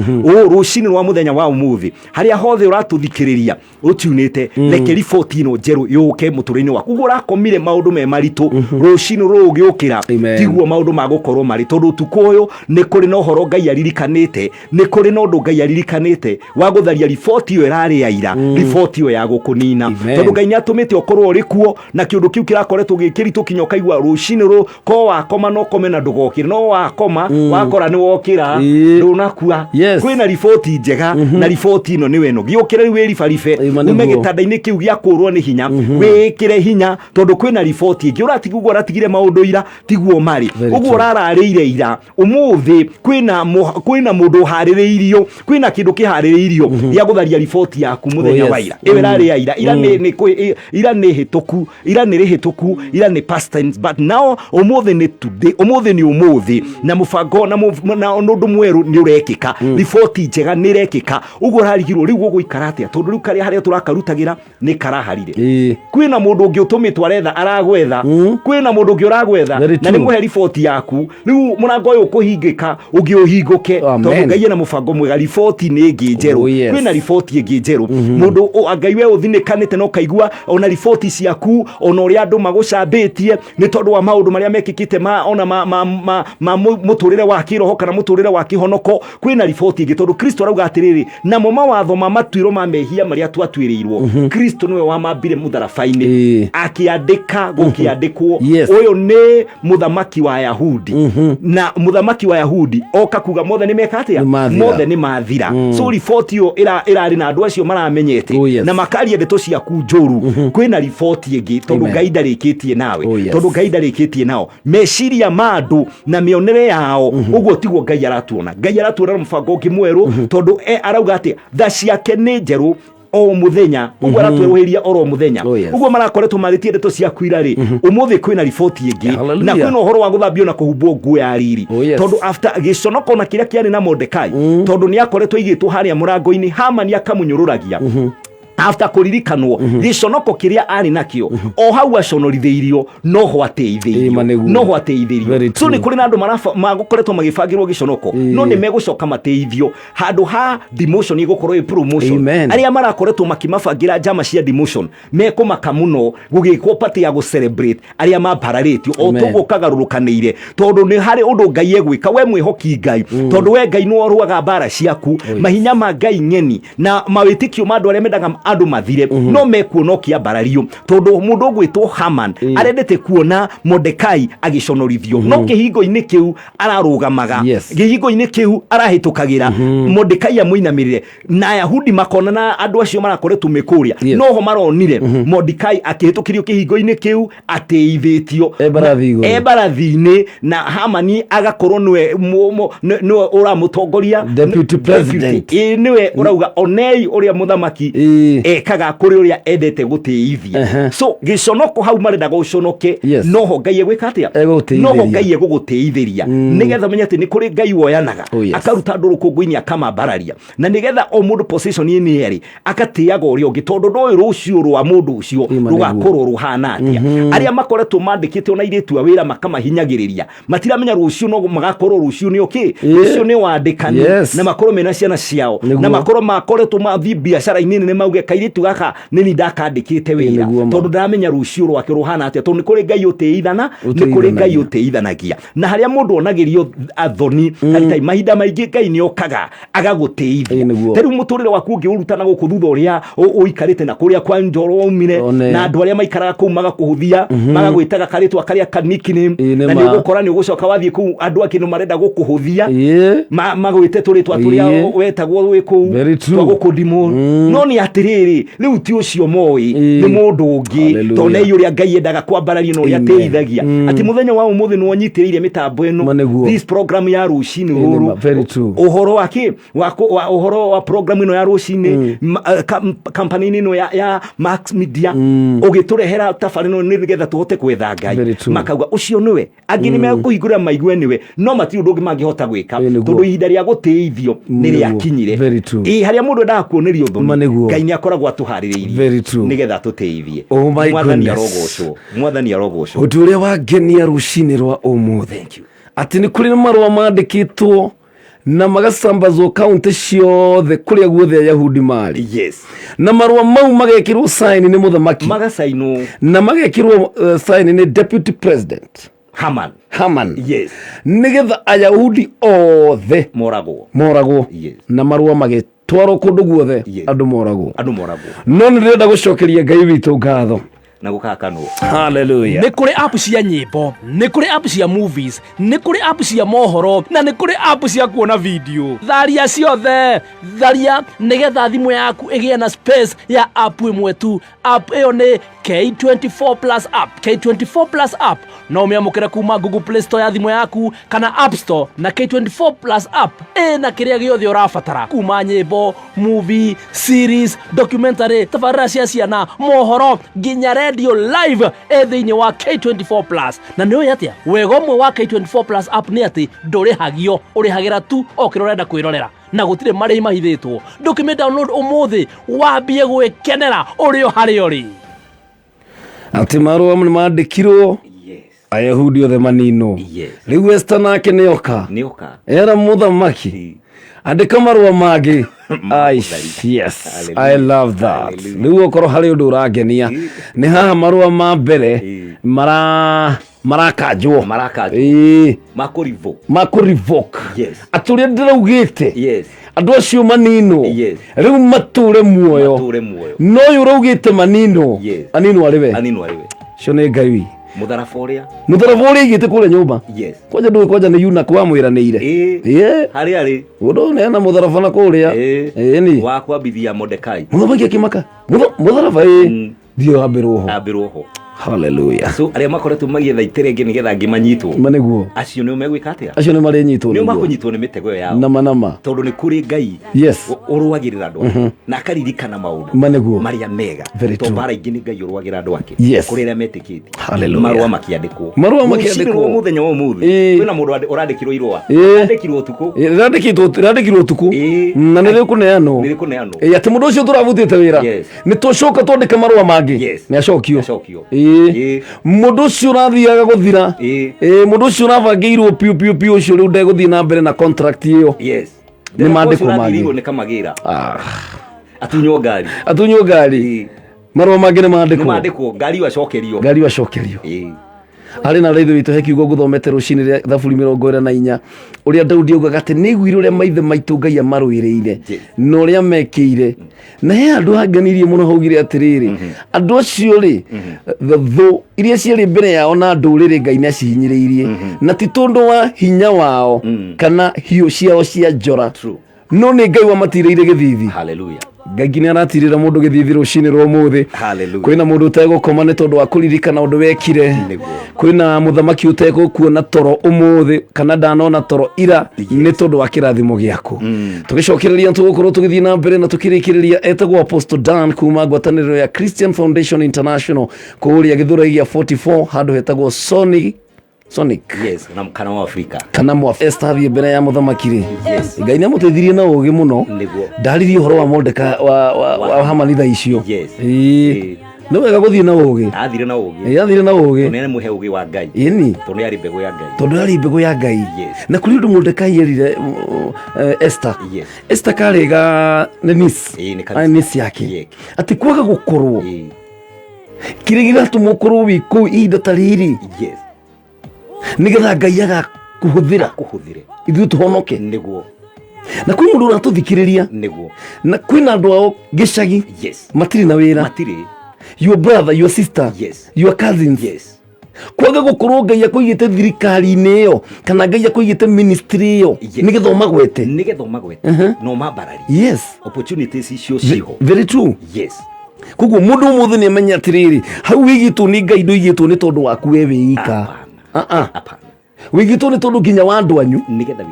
rucini rwa muthenya wa umuthi haria hothe uratuthikiriria utiunite reke report ino njeru yuke muturini waku uguo urakomire maundu me maritu rucini rugiukira tiguo maundu magukorwo mari tondu tukoyo ni kuri no horo Ngai aririkanite ni kuri no ndu Ngai aririkanite wa gutharia report iyo irari ya ira report iyo ya gukunina tondu Ngai ni atumite okorwo rikuo na kiundu kiu kirakoretwo gikiritu kinyoka igwa rucini ru ko wakoma no komena ndugokire no wakoma wakora ni wokira ndunakua kwina report njega na report ino ni weno giukire wi ribaribe ume gitanda-ini kiu gia kurwo ni hinya wikire hinya tondu kwina report ingi uratigwo uratigire maundu ira tiguo mari uguo urarariire ira umuthi kwina mundu haririirio kwina kindu kihaririirio ya gutharia report yaku muthenya wa ira irari ya ira ni hituku ira ni rihituku ira ni past tense but now umuthi ni today umuthi ni umuthi na mubango na nundu mweru ni urekika report njega ni rekika uguo urarigirwo riu guikara atia tondu riu kari haria turakarutagira ni karaharire kwina mundu ungi utumitwa retha aragwetha kwina mundu ungi uragwetha na ni muhe report yaku riu murango uyu kuhingika ungi uhinguke tondu Ngai na mubango mwega report ni ngi njeru kwina report ngi njeru mundu Ngai we uthinikanite no kaigua ona report ciaku ona uri andu magucambitie ni tondu wa maundu maria mekikite ona muturire wa kiroho kana muturire wa kihonoko kwina report ngi tondu Kristo arauga atiriri na mawatho ma matuiro ma mehia maria twatwirirwo Kristo niwe wa mambire mutharabaini akiandika gukiandikwo uyu ni muthamaki wa Yahudi na muthamaki wa Yahudi oka kuga mothe ni mekatia mothe ni mathira so report yo irari na andu acio maramenyete na makaria ndeto ciaku njuru kwina report ingi tondu Ngai ndarikitie nawe tondu Ngai ndarikitie nao meciria mandu na mionere yao uguo tiguo Ngai aratuona mubango kimweru tondu arauga ati tha ciake ni njeru o muthenya uguo aratweruhiria oro muthenya uguo marakoretwo maritie ndeto ciaku irari umuthi kwina report ingi na kwina uhoro wa guthambio na kuhumbo nguo ya riri tondu after giconoko na kiria kiani na Mordekai tondu ni akoretwo igitwo haria murango-ini Hamani akamunyururagia after kuririkanwo giconoko kiria ari nakio o hau aconorithiirio no hwateithirio so ni kuri na andu magukoretwo magibangirwo giconoko no ni megucoka mateithio handu ha demotion igukorwo promotion aria marakoretwo makimabangira jama cia demotion mekumaka muno gugikwo party ya go celebrate aria mambararitio o tugo kagarurukanire tondu ni hari undu Ngai egwika we mwihoki Ngai tondu we Ngai no ruaga bara ciaku mahinya ma Ngai ngeni na mawitikio mandu aria mendaga andu mathire no mekuonokia barario tondu mundu gwitwo Haman arendete kuona Mordekai agiconorithio no kihingo-ini kiu ararugamaga kihingo-ini kiu arahitukagira Mordekai amuinamirire na Ayahudi makona na andu acio marakoretwo mekuria no ho maronire Mordekai akihitukirio kihingo-ini kiu ateithitio ebarathi-ini na Hamani agakorwo niwe uramutongoria deputy president niwe urauga onei uria muthamaki kaga kuri uria endete guteithia so giconoko hau marenda guconoke noho Ngai egwikatia noho Ngai eguguteithiria nigetha menyete ni kuri Ngai woyanaga akaruta andu rukungu-ini akamambararia na nigetha o mundu position-ini eri akatiaga uria ungi tondu ndoy rucio rwa mundu ucio rugakorwo ruhana atia aria makoretwo mandikite ona iritu wira makamahinyagiriria matiramenya rucio no magakorwo rucio ni okay rucio ni wandikani na makorwo mena ciana ciao na makorwo makoretwo mathi biacara-ini nene mauge kairitu gaka nini ndakandikite wira tondu ndamenya rucio rwake ruhana atia tondu kuri ngai utiithana ni kuri ngai utiithanagia na haria mundu onagirio athoni Karitei mahinda maingi ngai ni okaga agagutiithia teru muturire waku ungiurutana guku thutha uria uikarite na kuria kwa njoro umire na andu aria maikaraga kuu magakuhuthia magagwitaga karitwa karia kanikini na ni gukora ni gucoka wathie kuu andu akino marenda gukuhuthia magwite turitwa turia wetagwo wiku gukudimo no ni atiriri riu ti ucio moi ni mundu ungi tone yuria ngai endaga kwambararia no uria teithagia ati muthenya wa umuthi no nyitiriire mitambo eno this program ya rucini ruru uhoro wake uhoro wa program ino ya rucini company ino ya Max Media ugiturehera tabarino nigetha tuhote kwetha ngai makauga ucio niwe angi ni mekuhingura maigwe niwe no mati undu ungi mangihota gwika tondu ihinda ria guteithio ni ria kinyire haria mundu endaga kuonerio thoni ngai ni akoragwo atuhaririirie nigetha tuteithie mwathani arogocwo uturia wagenia rucini rwa umuthi ati ni kuri marwa mandikitwo na magasambazwo kaunti ciothe kuria guothe Ayahudi mari na marwa mau magekirwo sign ni muthamaki magasaino na magekirwo sign ni deputy president Haman nigetha Ayahudi othe moragwo na marwa magetwarwo kundu guothe andu moragwo no ni ndenda gucokeria ngai witu ngatho na gukakano hallelujah. Ni kuri app cia nyimbo, ni kuri app cia movies, ni kuri app cia mohoro na ni kuri app cia kuona video. Tharia ciothe, tharia nigetha thimu yaku igie na space ya app imwe tu. App iyo ni K24 Plus app. K24 Plus app no umiamukira kuma Google Play Store ya thimu yaku kana App Store, na K24 Plus app na kiria giothe urabatara kuma nyimbo, movie, series, documentary, tabarĩra cia ciana, mohoro nginya radio live thiini wa K24 Plus. Na nĩ atia wega ũmwe wa K24 Plus app nĩ ati ndũrĩhagio, ũrĩhagĩra tu okĩra ũrenda kwĩrorera na gũtirĩ marĩhi mahithĩtwo. Ndũkĩmĩ download ũmũthĩ wambie gwĩkenera ũrĩ o harĩa ũrĩ. Ati marũa nĩ mandĩkirwo Ayahudi othe manino rĩu Esther nake nĩoka era muthamaki andĩka marũa mangĩ yes I love that rĩu okorwo harĩ ũndũ ũrangenia nĩ haha marũa ma mbere marakanjwo makũrivoke atũrĩa ndĩraugĩte andũ acio manino rĩu matũre muoyo no ũyũ ũraugĩte manino anino arĩwe cio nĩ ngai Mutharaba igite kule nyumba kwaja ndu kwaja ni yuna kwa mwiranire hari undu neana mutharaba na kuria ni wa kwambithia Mordekai muthamaki akimaka mutharaba dio abirwo hallelujah so aria makoretwo magitha iterenge nigetha ngimanyitwo maniguo acio ni megwika atia acio ni mari nyitwo ni makunyitwo ni mitego yao nama tondu ni kuri ngai uruagirira andu na akaririkana maundu maniguo maria mega to bara ingi ni ngai uruagira andu ake kuri aria metikiti hallelujah marua makiandikwo muthenya wa umuthi kwina mundu urandikirwo irua urandikirwo tuku randikirwo tuku na nire kuneano ati mundu ucio turavutite wira ni tucoka twandika marua mangi ni acokio mundu ucio urathiaga guthira mundu ucio urabangirwo piu ucio riu ndeguthii na mbere na contract iyo ni mandiko mangi ni kamagira atunyo ngari marua mangi ni mandiko ngari wacokerio ari na raitho witu hekiugo guthomete rucini ria thaburi 24 uria Daudi augaga ati niguire uria maithe maitu ngai amaruireire no uria mekire na he andu aganirie muno haugire atiriri andu acio ri tho iria ciari mbere yao na ndurire ngai na cihinyiriirie na ti tondu wa hinya wao kana hiu ciao cia njora no ni ngai wa matireire githithi hallelujah ngai nginya aratirira mundu githithi rucini rwa umuthi kwina mundu utegukoma ni tondu wa kuririkana undu wekire kwina muthamaki utegukuona toro umuthi kana ndanona toro ira ni tondu wa kirathimo giaku tugicokereria tugukorwo tugithii na mbere na tukirikireria etagwo Apostle Dan kuma ngwataniro ya Christian Foundation International kuuria githuraigia 44 handu hetagwo Sonic na kana wa Afrika kana mwa Esther thie mbere ya muthamakiri ngai ni amuteithirie na ugi muno ndaririe horo wa Mordekai wa Haman icio no wega guthie na ugi athire na ugi athire na ugi nene muhe ugi wa Ngai ini tondu yari mbegu ya Ngai yes. Na kuri ndu Mordekai yerire Esther yes. Esther karega nis yake ati kwaga gukorwo kirigira tumukorwo wiku indo tariri yes nigetha Ngai agakuhuthira ithu tuhonoke niguo na kwi mundu uratuthikiriria niguo na kwina andu ao gicagi yes matiri na wira your brother your sister yes your cousins yes kwaga gukorwo Ngai akuigite thirikari-ini iyo kana Ngai akuigite ministry iyo nigetha umagwete no mabarari yes opportunities icio ciho very true yes kuguo mundu muthe ni amenya atiriri hau wigitwo ni Ngai nduigitwo ni tondu waku we wika apana wigitwo ni tondu nginya wa andu anyu nigetha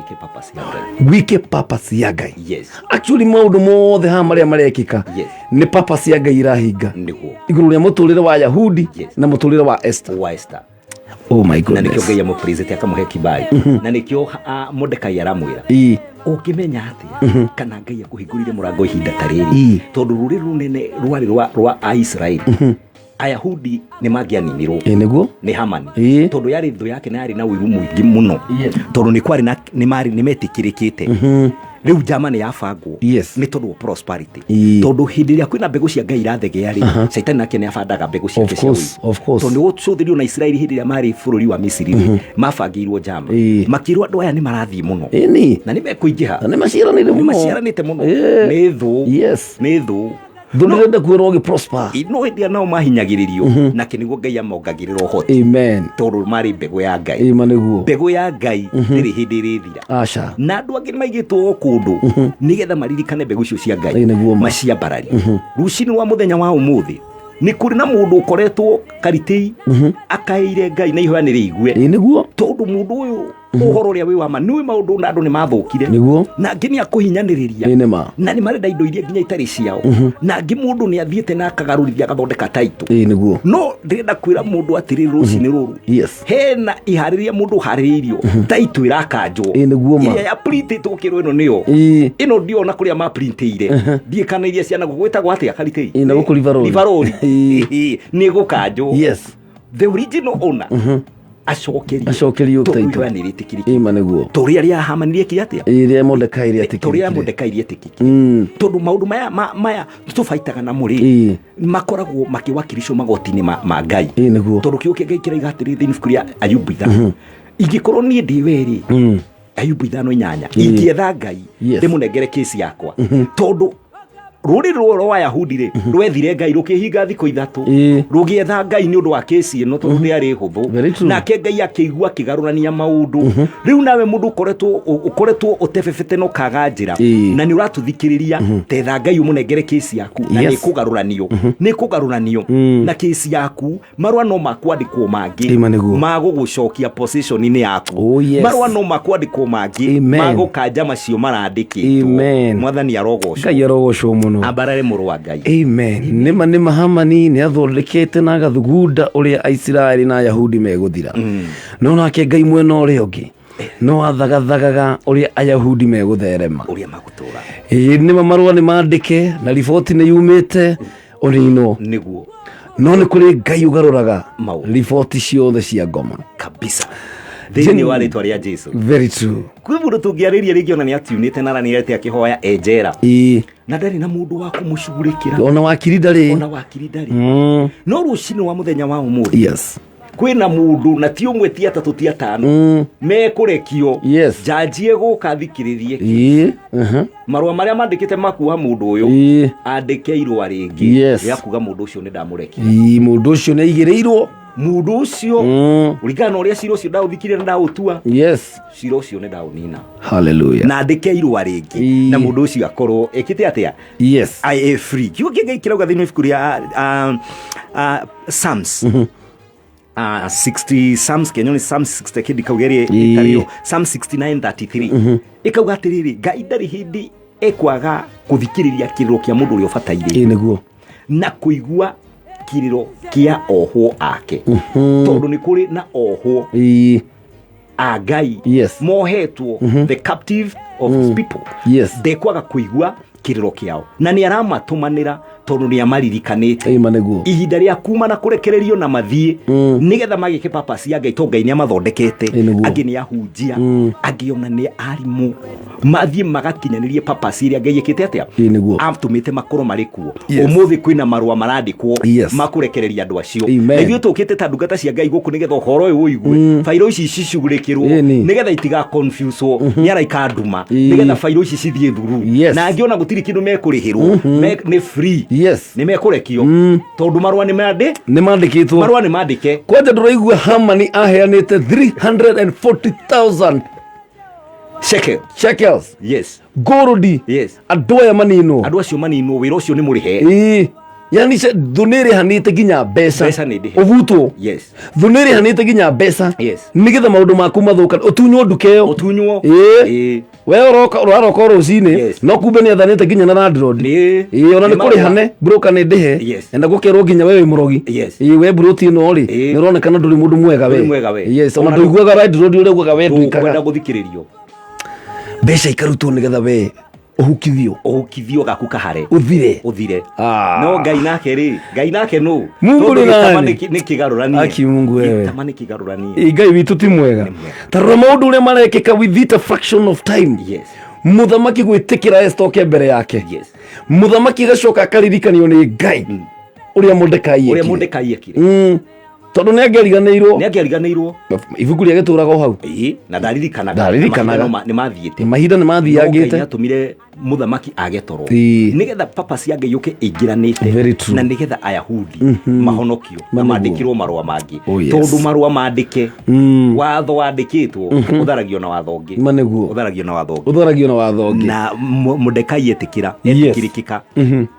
wike purpose ya Ngai yes actually maundu mothe ha maria marekika ni purpose ya Ngai irahinga niguo iguru ria muturire wa Yahudi na muturire wa Esther oh my goodness na nikio Ngai amupresente akamuhe kibali na nikio Mordekai aramwira ukimenya atia kana Ngai akuhingurire murango ihinda tariri tondu ruri runene rwari rwa Israeli Ayahudi ni magianinirwo niguo ni Hamani tondu yari thu yake na yari na wiru mwingi muno tondu ni kwari na ni metikirikite riu Germany yabangwo ni tondu wa prosperity tondu hindi ria kwina mbegu cia Ngai irathegea ri Satan nake ni abandaga mbegu ciake cia of course tondu ucuthirio na Israeli hindi ria mari bururi wa Misiri mabangirwo Germany makirwo andu aya ni marathie muno na ni mekuingiha na ni maciaranite muno ni thu ni thu ndurenda kwirwo prosper ino ndia nao mahinyagiririo na kiniguo Ngai amongagirira hoti amen tondu mari mbegu ya Ngai niguo mbegu ya Ngai ndiri hindi rithira acha na andu angi maigitwo kundu nigetha maririkane mbegu icio cia Ngai macia barari rucini wa muthenya wa umuthi ni kuri na mundu ukoretwo Karitei akaire Ngai na ihoya ni riigwe niguo tondu mundu uyu uhoro ria wi wa manui maundu na andu ni mathukire niguo na ngi ni akuhinyaniriria na ni marenda indo iria nginya itari ciao na ngi mundu ni athiete na akagarurithia gathondeka taito niguo no ndirenda kwira mundu atiri rucini ruru hena ihariria mundu hariririo taito irakanjwo niguo ma ya printitwo kiro ino niyo ino ndio na kuria ma printire die kana iria ciana gugwetagwo atia Karitei ina guku livaroli ni gukanjwo the original owner acokerio taito niguo toria ria Hamani kiatia iria Mordekai rietikiki tondu maundu maya tufaitaga na muri makoragwo makiwakirishwo magoti-ini ma Ngai tondu kiuke Ngai kira igatiri thiini fukuria Ayubu 5 ingikorwo nie ndiweri Ayubu 5:8 ingietha Ngai ndimunengere kesi yakwa tondu ruri rwo wa Yahudi ri rwethire Ngai rukihinga thiko 3 rugietha Ngai ni undu wa kesi ino tondu ni ari huthu na ke Ngai akigua kigarurania maundu riu nawe mundu ukoretwo utefefete no kaga njira na ni uratuthikiriria tetha Ngai umunengere kesi yaku na ni kugaruranio na kesi yaku marwa no makwandikwo mangi magugucokia position ini yaku marwa no makwandikwo mangi magukanja macio marandikitwo mwathani arogocwo Ngai arogocwo abarare muru wa Ngai amen nima Hamani ni athondekete na gathugunda uria Israeli na Yahudi meguthira no nake Ngai mwena uria ungi no athagathaga uria Ayahudi megutherema uria magutura nima marua ni mandike na riboti ni yumite unino niguo no ni kuri Ngai ugaruraga riboti ciothe cia ngoma kabisa thini wa ritwa ria Jesu very true kwi mundu tungiariria ringi ona ni atiunite na ranirete akihoya enjera na ndari na mundu wa kumushugurikira ona wakiri ndari no rucini wa muthenya wa umuthi kwina mundu na ti umwe ti atatu ti atano mekurekio janjie guka thikiririe marua maria mandikite makuha mundu uyu andike irua ringi ya kuga mundu ucio ni ndamurekia mundu ucio ni igireirwo mundu ucio urigana uria ciro ucio ndauthikirie na ndautua ciro ucio ni ndaunina hallelujah na ndike irua ringi na mundu ucio akorwo ekite atia I am free kiugo kingi kirauga thini ifukuria Psalms 60 Psalms kenyoni Psalms 60 kidi kaugerie itario Psalms 69:33 ikauga atiriri Ngai ndari hindi ekwaga kuthikiriria kiriro kia mundu uria ubataire niguo na kuigua kiriro kia ohwo ake tondu ni kuri na ohwo a Ngai mohetwo the captive of his people ndekwaga kuigua kiriro kiao na ni aramatumanira tondu ni amaririkanite maneguo ihinda ria kuma na kurekererio na mathie nigetha magike papas ya Ngai to Ngai ni amathondekete angi ni ahunjia angi ona ni arimu mathie magakinyanirie papas iria Ngai yikite atia atumite makoro marikuo umuthi kwina marua marandikwo makurekereria andu acio na ithio tukite ta ndungata cia Ngai guku nigetha uhoro uyu uigwe fairo ici cicugurikirwo nigetha itiga confuse ni araika nduma nigetha fairo ici cithie thuru na angi ona gutiri kindu mekurihirwo ni free ni mekurekio tondu marua ni mandikitwo marua ni mandike kwanja nduraigua Hamani aheanite 340,000 shekels gold andu aya manino andu acio manino wira ucio ni murihe yani se thuniri hanite ginya besa uvuto thuniri hanite ginya besa nigetha maundu maku mathuka utunywo ndukeo we uroka rucini no kumbe ni athanite ginya na landlord ona ni kuri hane broker ni ndihe enda gukerwo ginya wewe murogi we broti no ri ni uronekana nduri mundu mwega we ona nduiguaga landlord uri guaga we ndikaga guthikiririo besha ikarutwo nigetha we uhukithio gaku kahare uthire no Ngai nake no Mungu ni kigarurani aki Mungu wewe tamani kigarurani Ngai witu ti mwega tarora maundu ule marekeka with a fraction of time muthamaki gwitikira Esther mbere yake muthamaki gacoka akaririkanio ni Ngai uria Mordekai ekire tondu ni angeriganirwo ibuku ria gituraga hau na ndaririkanaga ni mathiite mahinda ni mathiangite atumire muthamaki agetorwo nigetha papas ya Ngai yuke ingiranite na nigetha ayahudi mahonokio na mandikirwo marua mangi tondu marua mandike watho wandikitwo utharagio na watho ungi utharagio na watho ungi na Mordekai etikira etikirikika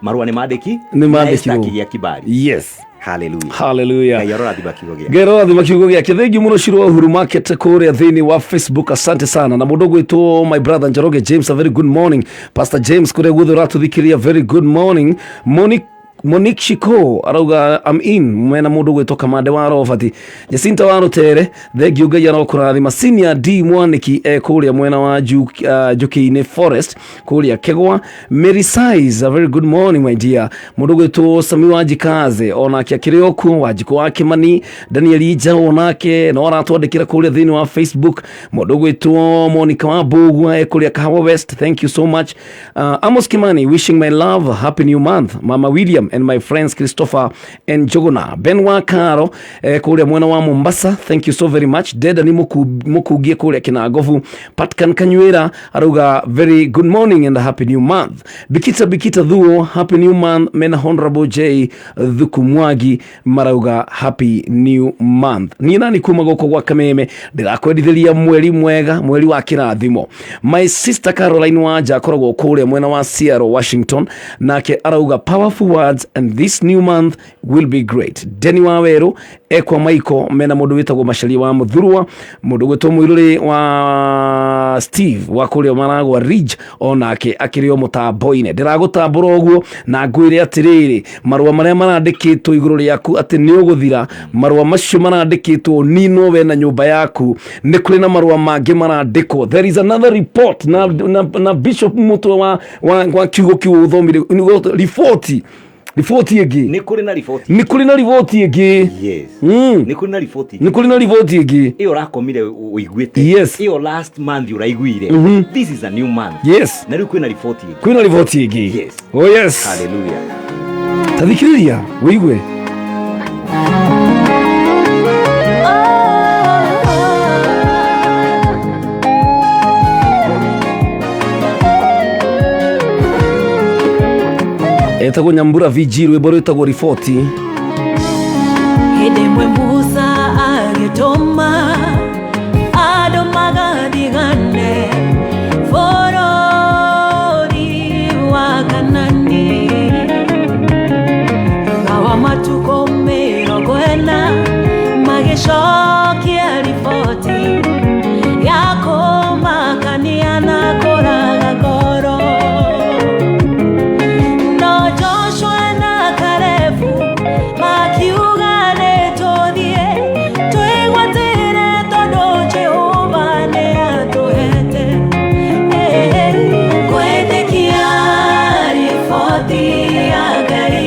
marua ni mandikirwo kibali Hallelujah. Gairora thima kiugo giake thengi muno Shirwa Uhuru Market kuria thini wa Facebook. Asante sana na mundu gwitwo my brother Njoroge James, a very good morning. Pastor James kuria guthu ratuthikiria, very good morning. Monique Shiko arauga I'm in mwena mundu gwitwo Kamande wa Robert Jacinta wa Rutere thengi Ngai arokurathima. Senior D Mwaniki kuria mwena wa Jukiine Forest kuria Kegwa. Mary Size, a very good morning my dear. Mundu gwitwo Sami wa Jikaze onake akirioku Wajiko wa Kimani. Daniel Ija onake no aratwandikira kuria thini wa Facebook. Mundu gwitwo Monica wa Bugwa kuria Kahawa West, thank you so much. Amos Kimani wishing my love happy new month. Mama William and my friends Christopher and Jogona. Ben Wakaro kuria mwena wa Mombasa, thank you so very much. Deda ni mukugie kuria Kinagovu. Patkan Kanywera aruga very good morning and a happy new month. Bikita Dhuo, happy new month. Mena Honorable J Dhukumwagi marauga happy new month. Ni nani kuma goko gwa Kameme ndirakwendithia mweri mwega, mweri wa kirathimo. My sister Caroline Wanja akoragwo kuria mwena wa Seattle Washington, nake arauga powerful words and this new month will be great. Deni Waweru ekwa Maiko mena mundu witagwo Mashali wa Muthurwa, mundu gwitwo Mwiruri wa Steve wa kuria Maragwa Ridge onake akirio mutamboine. Ndiragutambura uguo na ngwire atiriri marua maria marandikitwo iguru riaku ati ni uguthira. Marua macio marandikitwo nino we na nyumba yaku ni kuri na marua mangi marandikwo. There is another report na Bishop Mutwe wa kiugo kiu uthomire ripoti igi ni kuri na ripoti igi ni kuri na ripoti igi iyo rakomire uiguite iyo last month uraiguire this is a new month na riu kwina ripoti igi oh yes hallelujah tathikiriria uigue etagwo Nyambura VG rwimbo rwitagwo riboti. Hĩndĩ ĩmwe Musa agĩtũma andũ magathigane bũrũri wa Kanani. Thutha wa matukũ 40 magĩcokia riboti ya kũmakania na kũraga ngoro. Kwendekea riboti ya Ngai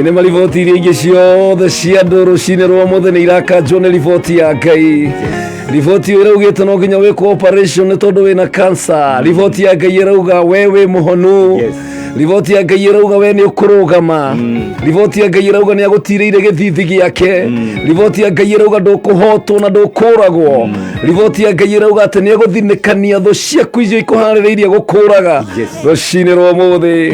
Ine mariboti iria ingĩ ciothe cia andũ rũcinĩ rwa mũthenya irakanjwo nĩ riboti ya Ngai. Riboti ĩyo ĩraugĩte no nginya wĩkwo operation nĩ tondũ wĩna cancer. Riboti ya Ngai ĩrauga we wĩ mũhonu. Riboti ya Ngai ĩrauga we nĩ ũkũrũgama. Riboti ya Ngai ĩrauga nĩ agũtirĩire gĩthithi gĩake. Riboti ya Ngai ĩrauga ndũkũhotwo na ndũkũragwo. Riboti ya Ngai ĩrauga atĩ nĩ agũthinĩkania thũ ciaku icio ikũharĩrĩirie gũkũraga rũcinĩ rwa mũthĩ.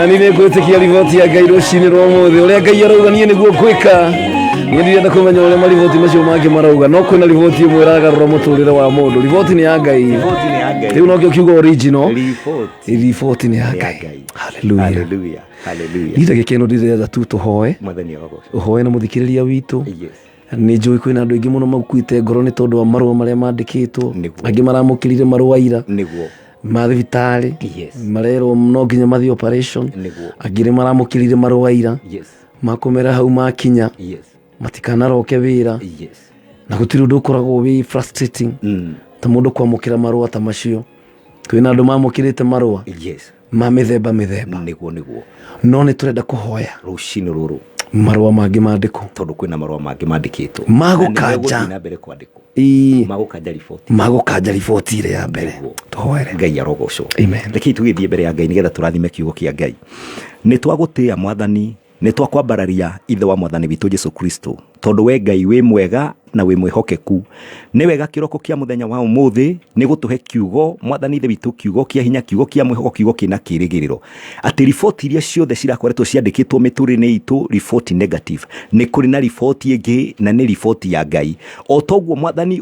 Nĩ gwĩtĩkia riboti ya Ngai rũcinĩ rwa mũthĩ. Ũrĩa Ngai arauga niĩ nĩguo ngwĩka. Niĩ ndirenda kũmenya ũrĩa mariboti macio mangĩ marauga, no kwĩna riboti ĩmwe ĩragarũra mũtũrĩre wa mũndũ. Riboti nĩ ya Ngai. Rĩu no kĩo kiugo original. Riboti nĩ ya Ngai. Hallelujah. Ita gĩkeno ndĩrenda tu tũhoe. Ũhoe na mũthikĩrĩria witũ. Nĩ njũĩ kwĩna andũ aingĩ mũno makuĩte ngoro nĩ tondũ wa marũa marĩa mandĩkĩtwo. Angĩ maramũkĩrire marũa ira ma thibitarĩ, marerwo no nginya mathiĩ operation. Angĩ maramũkĩrire marũa ira makũmera hau makinya matikanaroke wĩra. Na gũtirĩ ũndũ ũkoragwo wĩ frustrating ta mũndũ kwamũkĩra marũa ta macio. Kwĩna andũ mamũkĩrĩte marũa ma mĩthemba no nĩ tũrenda kũhoya rũcinĩ rũrũ marũa mangĩ mandĩkwo, tondũ kwĩna marũa mangĩ mandĩkĩtwo magũkanja riboti ĩrĩa ya mbere. Tũhoere Ngai arogocwo. Amen. Rekei tũgĩthiĩ mbere ya Ngai nĩgetha tũrathime kiugo kĩa Ngai. Nĩ twagũtĩĩa Mwathani, nĩ twakwambararia ithe wa Mwathani witũ Jesu Kristo, tondũ we Ngai wĩ mwega na wĩ mwĩhokeku. Nĩ wega kĩroko kĩa mũthenya wa ũmũthĩ nĩ gũtũhe kiugo Mwathani ithe witũ, kiugo kĩa hinya, kiugo kĩa mwĩhoko, kiugo kĩna kĩrĩgĩrĩro. Atĩ riboti iria ciothe cirakoretwo ciandĩkĩtwo mĩtũrĩre-inĩ itũ, riboti negative, nĩ kũrĩ na riboti ĩngĩ na nĩ riboti ya Ngai. O toguo Mwathani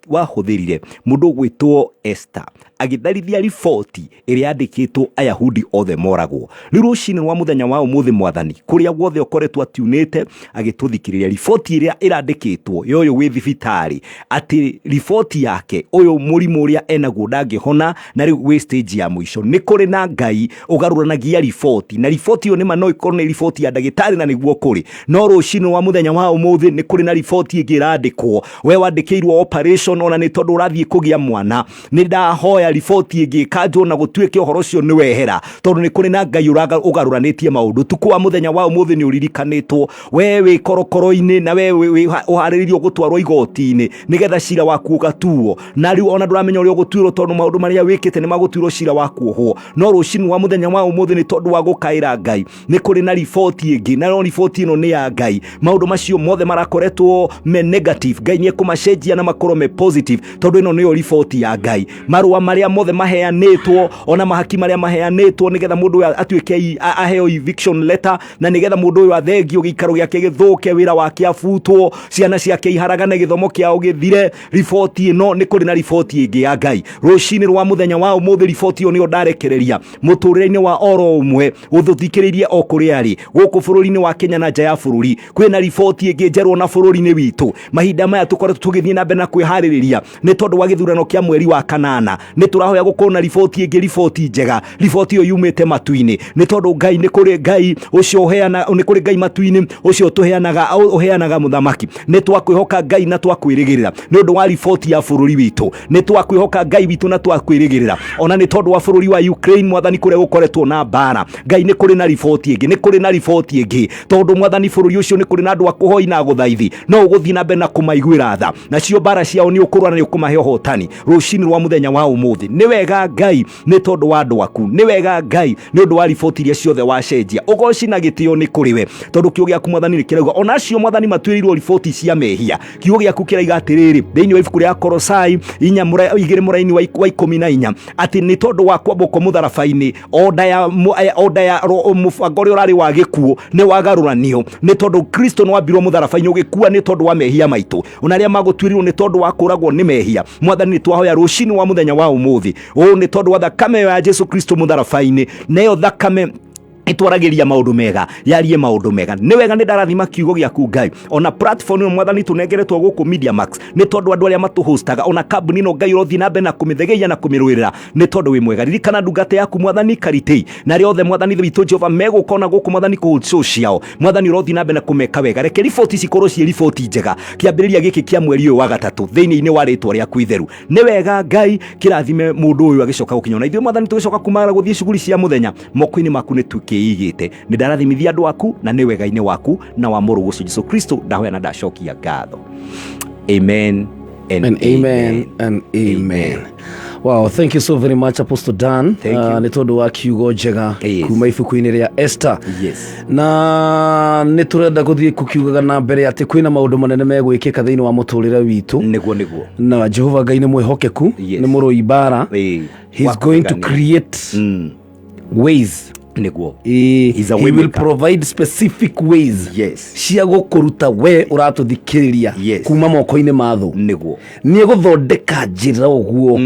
wahũthĩrire mũndũ gwĩtwo Esther agĩtharithia riboti ĩrĩa yandĩkĩtwo Ayahudi othe moragwo. Rĩu rũcinĩ rwa mũthenya wa ũmũthĩ Mwathani, kũrĩa guothe ũkoretwo atiunĩte agĩtũthikĩrĩria riboti ĩrĩa ĩrandĩkĩtwo yoyo wĩ thibitarĩ, atĩ riboti yake ũyũ mũrimũ ũrĩa enaguo ndangĩhona na rĩu wĩ stage ya mũico. Nĩ kũrĩ na Ngai ũgarũranagia riboti, na riboti ĩyo nĩma no ĩkorwo nĩ riboti ya ndagĩtarĩ na nĩguo kũrĩ, no rũcinĩ rwa mũthenya wa ũmũthĩ nĩ kũrĩ na riboti ĩngĩ ĩrandĩkwo. We wandĩkĩirwo operation ona nĩ tondũ ũrathiĩ kũgĩa mwana. Nĩ ndahoya riboti ĩngĩ kanjwo na gũtuĩke ũhoro ũcio nĩ wehera, tondũ nĩ kũrĩ na Ngai ũgarũranĩtie maũndũ. Tukũ wa mũthenya wa ũmũthĩ nĩ ũririkanĩtwo, we wĩ korokoro-inĩ na we ũharĩrĩirio gũtwarwo igoti-inĩ nĩgetha cira waku ũgatuo, na rĩu ona ndũramenya ũrĩa ũgũtuĩrwo tondũ maũndũ marĩa wĩkĩte nĩ magũtuĩrwo cira waku oho. No rũcinĩ wa mũthenya wa ũmũthĩ nĩ tondũ wa gũkaĩra Ngai nĩ kũrĩ na riboti ĩngĩ, na no riboti ĩno nĩ ya Ngai. Maũndũ macio mothe marakoretwo me negative, Ngai nĩ ekũmacenjia na makorwo me positive, tondũ ĩno nĩyo riboti ya Ngai. Marũa marĩa mothe maheanĩtwo, ona mahaki marĩa maheanĩtwo nĩgetha mũndũ ũyũ atuĩke aheo eviction letter, na nĩgetha mũndũ ũyũ athengio gĩikaro gĩake gĩthũke, wĩra wake abutwo, ciana ciake iharagane, gĩthomo kĩao gĩthire. Riboti ĩno nĩ kũrĩ na riboti ĩngĩ ya Ngai. Rũcinĩ rwa mũthenya wa ũmũthĩ riboti ĩyo nĩyo ndarekereria mũtũrĩre-inĩ wa oro ũmwe ũthũthikĩrĩirie o kũrĩa arĩ gũkũ bũrũri-inĩ wa Kenya na nja ya bũrũri. Kwĩna riboti ĩngĩ njerũ na bũrũri-inĩ witũ. Mahinda maya tũkoretwo tũgĩthiĩ na mbere na kwĩharĩrĩria nĩ tondũ wa gĩthurano kĩa mweri wa kanana. Nĩ tũrahoya gũkorwo na riboti ĩngĩ, riboti njega, riboti ĩyo yumĩte matu-inĩ, nĩ tondũ Ngai nĩ kũrĩ Ngai ũcio ũheana, nĩ kũrĩ Ngai matu-inĩ ũcio ũheanaga mũthamaki. Nĩ twakwĩhoka twakwihoka Ngai na twakwirigirira ni undu wa riboti ya bururi witu ni twakwihoka Ngai witu na twakwirigirira ona ni tondu wa bururi wa Ukraine mwathani kuria gukoretwo na bara Ngai ni kuri na riboti ingi ni kuri na riboti ingi tondu mwathani bururi ucio ni kuri na andu akuhoi na guthaithi no uguthii na mbere na kumaiguira tha nacio bara ciao ni ukurwana ni ukumahe hotani rucini rwa muthenya wa umuthi ni wega Ngai ni tondu wa andu aku ni wega Ngai ni undu wa riboti iria ciothe wacenjia ugoci na gitio ni kuri we tondu kiugo giaku mwathani ni kirauga ona cio mwathani matuirirwo riboti cia mehia kiugo giaku kiraiga atiriri thiini wa ibuku ria Kolosai 2 muraini wa 14 ati ni tondu wa kwamboko mutharabaini oda ya mubango uria urari wa gikuo ni wagaruranio ni tondu Kristo no wambirwo mutharabaini ugikua ni tondu wa mehia maitu ona ria magutuirirwo ni tondu wa kuragwo ni mehia mwathani ni twahoya rucini wa muthenya wa umuthi ni tondu wa thakame ya Jesu Kristo mutharabaini neyo thakame itwaragiria maundu mega yarie maundu mega ni wega ni ndarathima kiugo giaku Ngai ona platform ino mwathani tunengeretwo guku Media Max ni tondu andu aria matuhostaga ona kambuni no Ngai urothi na mbere na kumithegeia na kumirwirira ni tondu wi mwega ririkana ndungata yaku mwathani Karitei na ri othe mwathani witu Jehova megukona guku mwathani ku social mwathani urothi na mbere na kumeka wega reke riboti cikorwo cie riboti njega kiambiriria giki kia mweri uyu wa gatatu thiini-ini wa ritwa ria kwitheru ni wega Ngai kirathime mundu uyu agicoka gukinyona ithuĩ mwathani tugicoka kumara guthii shughuli cia muthenya moko-ini maku ni tukiigite ni ndarathimithia andu aku na ni wega-ini waku na wa mũrũ gucu Jesu Kristo ndahoya na ndacokia ngatho amen and amen and amen. Wow, thank you so very much Apostle Dan. Ni tondu wa kiugo njega kuma ibuku-ini ria Esther. Yes. Na ni turenda guthii kukiugaga na mbere ati kwina maundu manene megwikika thiini wa muturire witu. Niguo na Jehova Ngai ni mwihokeku ni mũrũi bara. He's going to create ways. Niguo. He will provide specific ways. Yes. Cia gukuruta we uratuthikiriria kuma moko-ini mathu. Niguo. Ni guthondeka njira uguo.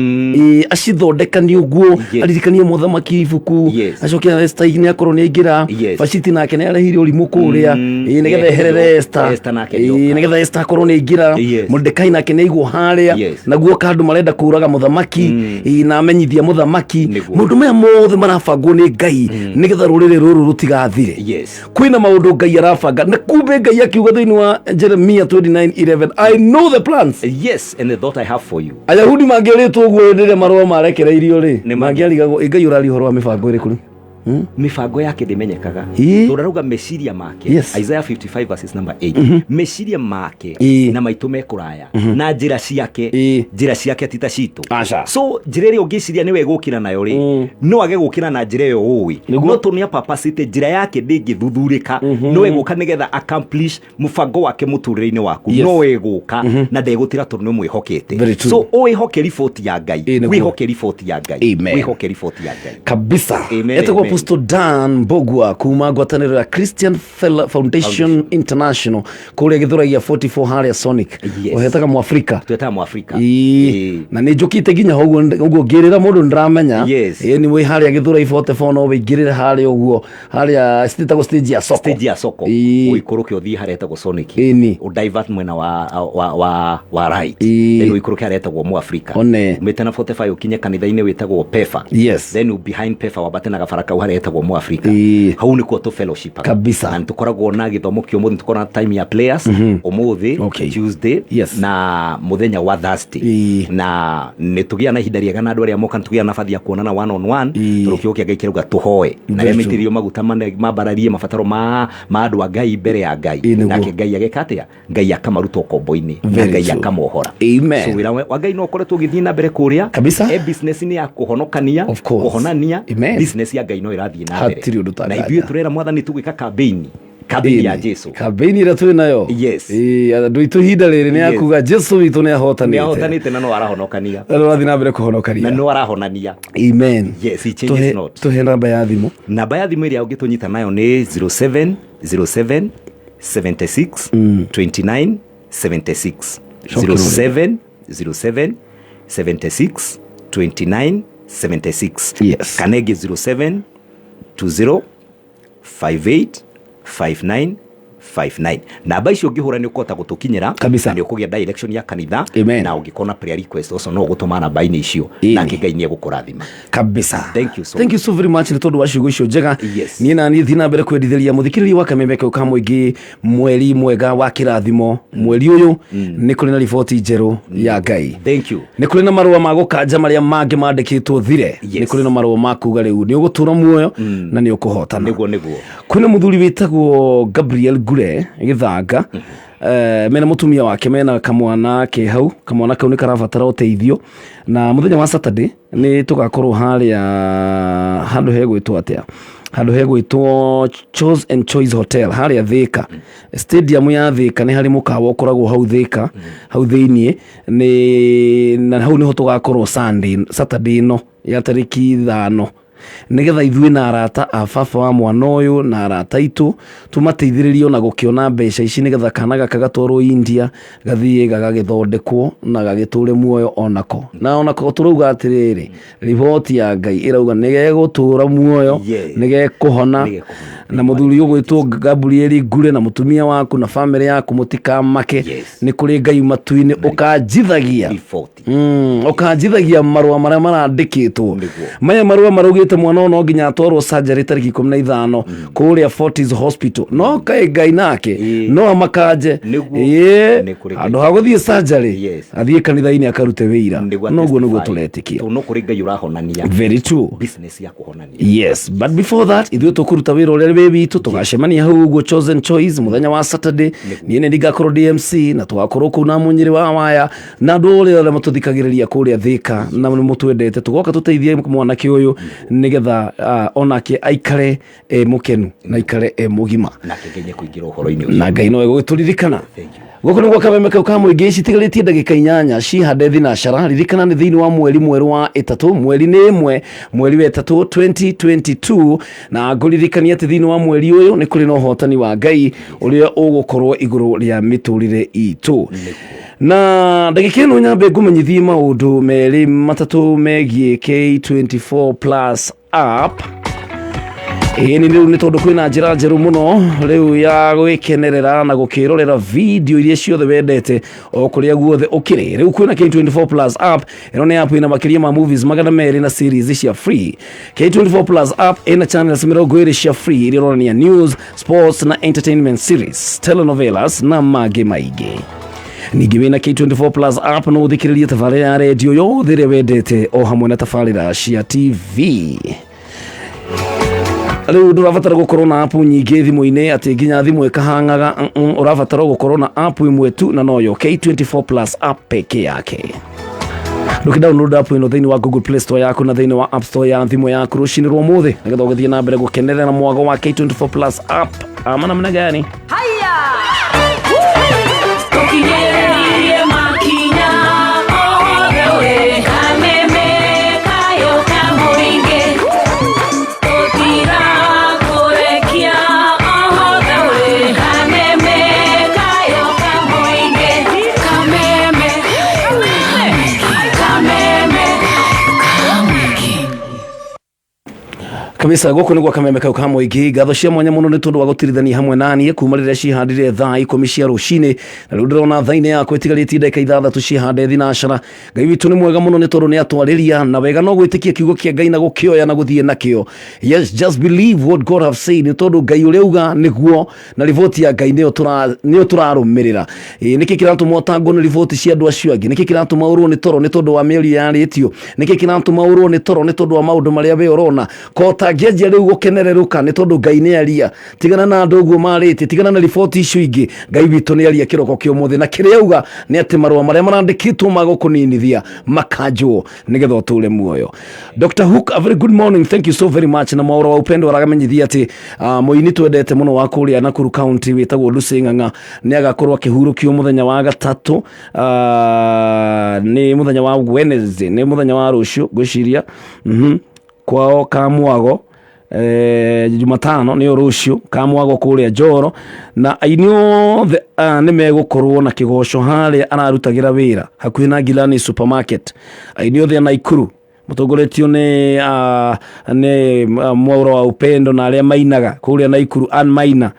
Acithondeka ni uguo. Aririkanie muthamaki ibuku. Acokia Esther ni akorwo ni aingira. Baciti nake ni arehire urimu kuria. Nigetha eherere Esther. Nigetha Esther akorwo ni aingira. Mordekai nake ni aigwo haria. Naguo kandu marenda kuraga muthamaki. Na amenyithia muthamaki. Maundu maya mothe marabangwo ni Ngai. Nigetha rurire ruru rutigathire. Kwina maundu Ngai arabanga na kumbe Ngai akiuga thiini wa Jeremiah 29:11 I know the plans. Yes, and the thought I have for you. Ayahudi mangiritwo uguo ndire marua marekereirio ri mangiarigagwo Ngai urari horo wa mibango iriku ri mibango yake ndimenyekaga turarauga meciria make Isaiah 55 verses number 8 meciria make na maitu mekuraya na njira ciake atita citu so njira iri ungiciria niwe gukira nayo ri no age gukira na njira yo uwi no tunia papacity njira yake ndingithuthurika no eguka nigetha accomplish mubango wake muturire-ini waku no eguka na ndegutira tondu ni mwihokete so uihoke riboti ya Ngai wihoke riboti ya Ngai wihoke riboti ya Ngai kabisa Apostle Dan Mbogua kuma ngwataniro ya Christian Foundation International kuria githuragia 44 haria Sonic uhetaga mu Afrika tweta mu Afrika na ni njukite ginya uguo ngirira mundu ndramenya ni we haria githura 44 no wingirire haria uguo haria stage ya soko uikuruke uthii haria etagwo Sonic u divert mwena wa right then uikuruke haria etagwo mu Afrika metana 45 ukinye kanitha-ini wetagwo Pefa then behind Pefa wabate na gafaraka haria etagwo mu Afrika hau ni kwa to fellowship kabisa na tukoragwo na githomo kio muthi tukora time ya players umuthi Tuesday na muthenya wa Thursday na nitugia na ihinda riega na andu aria moka tugia na bathi ya kuonana one on one turukiokia Ngai kiruga tuhoe na remitirio maguta mabararie mabataro ma andu a Ngai mbere ya Ngai nake Ngai agekatia Ngai akamaruta kombo-ini na Ngai akamohora so wira wa Ngai no koretwo githii na mbere kuria kabisa business ni ya kuhonokania kuhonania business ya Ngai no irathii na mbere na ithuĩ turera mwathani tugwika campaign ya Jesu campaign ira twi nayo andu itu hinda riri ni akuga Jesu witu ni ahotanite na no arahonokania no athi na mbere kuhonokania na no arahonania amen he changes not tuhe namba ya thimu iria ungitunyita nayo ni 07 76 29 76 07 76 29 76 kanege 07 20 58 59 0759 namba icio ngihura ni ukota gutukinyira ni ukugia direction ya kanitha na ungikona prayer request also no gutuma namba ini icio na Ngai ni egukurathima kabisa. Thank you so very much ni tondu wa ciugo icio njega ni na ni thina mbere kwendithĩria muthikĩrĩria wa Kameme ka muingi mweri mwega wa kirathimo mweri uyu ni kuri na riboti njeru ya Ngai. Thank you. Ni kuri na marua ma gukanja maria mangi mandikitwo thire ni kuri na marua ma kuga riu ni ugutura muoyo na ni ukuhotana niguo kwina muthuri witagwo Gabriel Gure Githanga mena mutumia wake mena kamwana ke hau kamwana kau ni karabatara uteithio na muthenya wa Saturday ni tugakorwo haria handu hegwitwo atia handu hegwitwo Choice Hotel haria Thika stadium ya Thika ni hari mukawa ukoragwo hau Thika hau thiini ni na hau niho tugakorwo Saturday no ya tariki 5 nigetha ithuĩ na arata a baba wa mwana ũyũ na arata itu tumateithĩrĩrio na gukiona mbeca ici nigetha kana gaka gatwarwo India gathie gagagĩthondekwo na gagĩtũre muoyo onako na onako turauga atirĩrĩ riboti ya Ngai irauga nĩgegũtũra muoyo nĩgekũhona na muthuri ũgwĩtwo Gabriel Gure na mutumia waku na family yaku mutikamake ni kuri Ngai matu-inĩ ũkanjithagia ũkanjithagia marũa marĩa marandĩkĩtwo maya marũa maraugĩte mwana no nginya atwarwo surgery tariki 15 kuria Fortis Hospital no kaĩ Ngai nake no makanje andu ha guthie surgery athie kanitha-inĩ akarute wĩra noguo nĩguo turetikia no kuri Ngai urahonania very true business ya kuhonania yes but before that ithuĩ tukuruta wĩra ũrĩa wĩwitũ tugacemania hau ũguo Chosen Choice muthenya wa Saturday niĩ nĩ ndigakorwo DMC na tugakorwo kũu na Munyĩrĩ wa Waya na andũ ũrĩa matũthikagĩrĩria kuria Thika na mũtwendete tugoka tuteithie mwanake ũyũ nigetha onake aikare mukenu na aikare mugima na kĩgenye kuingira ũhoro-inĩ ũcio na Ngai no egũgĩtũririkana guko niguo Kameme ka muingi citigarĩtie ndagĩka 8 cihande thinacara ririkana nĩ thĩinĩ wa mweri mwerũ wa 3 mweri nĩ ĩmwe mweri wa 3 2022 na ngũririkania atĩ thĩinĩ wa mweri ũyũ nĩ kũrĩ na ũhotani wa Ngai ũrĩa ũgũkorwo igũrũ rĩa mĩtũrĩre itũ na ndagĩka ĩno nyambe ngũmenyithie maũndũ merĩ matatũ megiĩ K24 Plus app ni riu ni tondu kwina njira njeru muno riu ya gwikenerera na gukirorera video iria ciothe wendete o kuria guothe ukiri riu kwina K24 Plus app ino ni app ina makiria ma movies magana meri na series cia free. K24 Plus app ina channels mirongo cia free iria ronania news, sports na entertainment series, telenovelas na mage maige. Ningĩ wĩna K24 Plus app no uthikĩrĩrie tabarĩra ya radio yothe ĩrĩa wendete o hamwe na tabarĩra cia TV. Riu ndurabatara gukorwo na app nyingĩ thimũ-inĩ atĩ nginya thimũ ĩkahangaga ũrabatara gukorwo na app imwe tu na noyo K24 Plus app peke yake. Download app ino thĩinĩ wa Google Play Store yaku na thĩinĩ wa App Store ya thimũ yaku rũcinĩ rwa mũthĩ nĩgetha ũgĩthiĩ na mbere gũkenerera na mwago wa K24 Plus app amana mna gani haya tukinyĩrĩrie makinya othe Kameme kayo ka muingi tutira kurekia othe Kameme kayo ka muingi Kameme kabisa goko niguo Kameme kau ka muingi ngatho cia mwanya muno ni tondu wa gutirithania hamwe nani kuma riria cihandire thaa 10 cia rucini na riu ndirona thaa-inĩ yakwa itigarĩtie ndagĩka 6 cihande thinacara. Ngai witũ nĩ mwega muno ni tondu ni atwarĩria na wega no gwĩtĩkia kiugo kia Ngai na gũkĩoya na gũthiĩ nakĩo. Yes, just believe what God have said ni tondu Ngai ũrĩa uga niguo na riboti ya Ngai nĩyo turarũmĩrĩra. Nĩkĩ kĩratũma ũtangwo nĩ riboti cia andũ acio angĩ, nĩkĩ kĩratũma ũrwo nĩ toro nĩ tondu wa mĩario yarĩtio, nĩkĩ kĩratũma ũrwo nĩ toro nĩ tondu wa maũndũ marĩa we ũrona kota ngianjia riu gukenereruka ni tondu Ngai ni aria tigana na andu uguo marite tigana na riboti icio ingi. Ngai witu ni aria kiroko kio muthe na kiria uga ni ati marua maria marandikitwo magukuninithia makanjwo nigetha uture muoyo. Dr. Hook, a very good morning, thank you so very much na mauro wa upendo aragamenyithia ati muini twendete muno wa kuria Nakuru County witagwo Lusing'ang'a ni agakorwo akihurukio muthenya wa gatatu ni muthenya wa Wednesday ni muthenya wa rucio gwiciria kwao Kamwago Jumatano ni rucio Kamwago kuria Njoro na aini othe ni megukorwo na kigoco haria ararutagira wira hakuhi na Gilani supermarket. Aini othe Naikuru mutongoretio ni mwauro wa upendo na aria mainaga kuria Naikuru an maina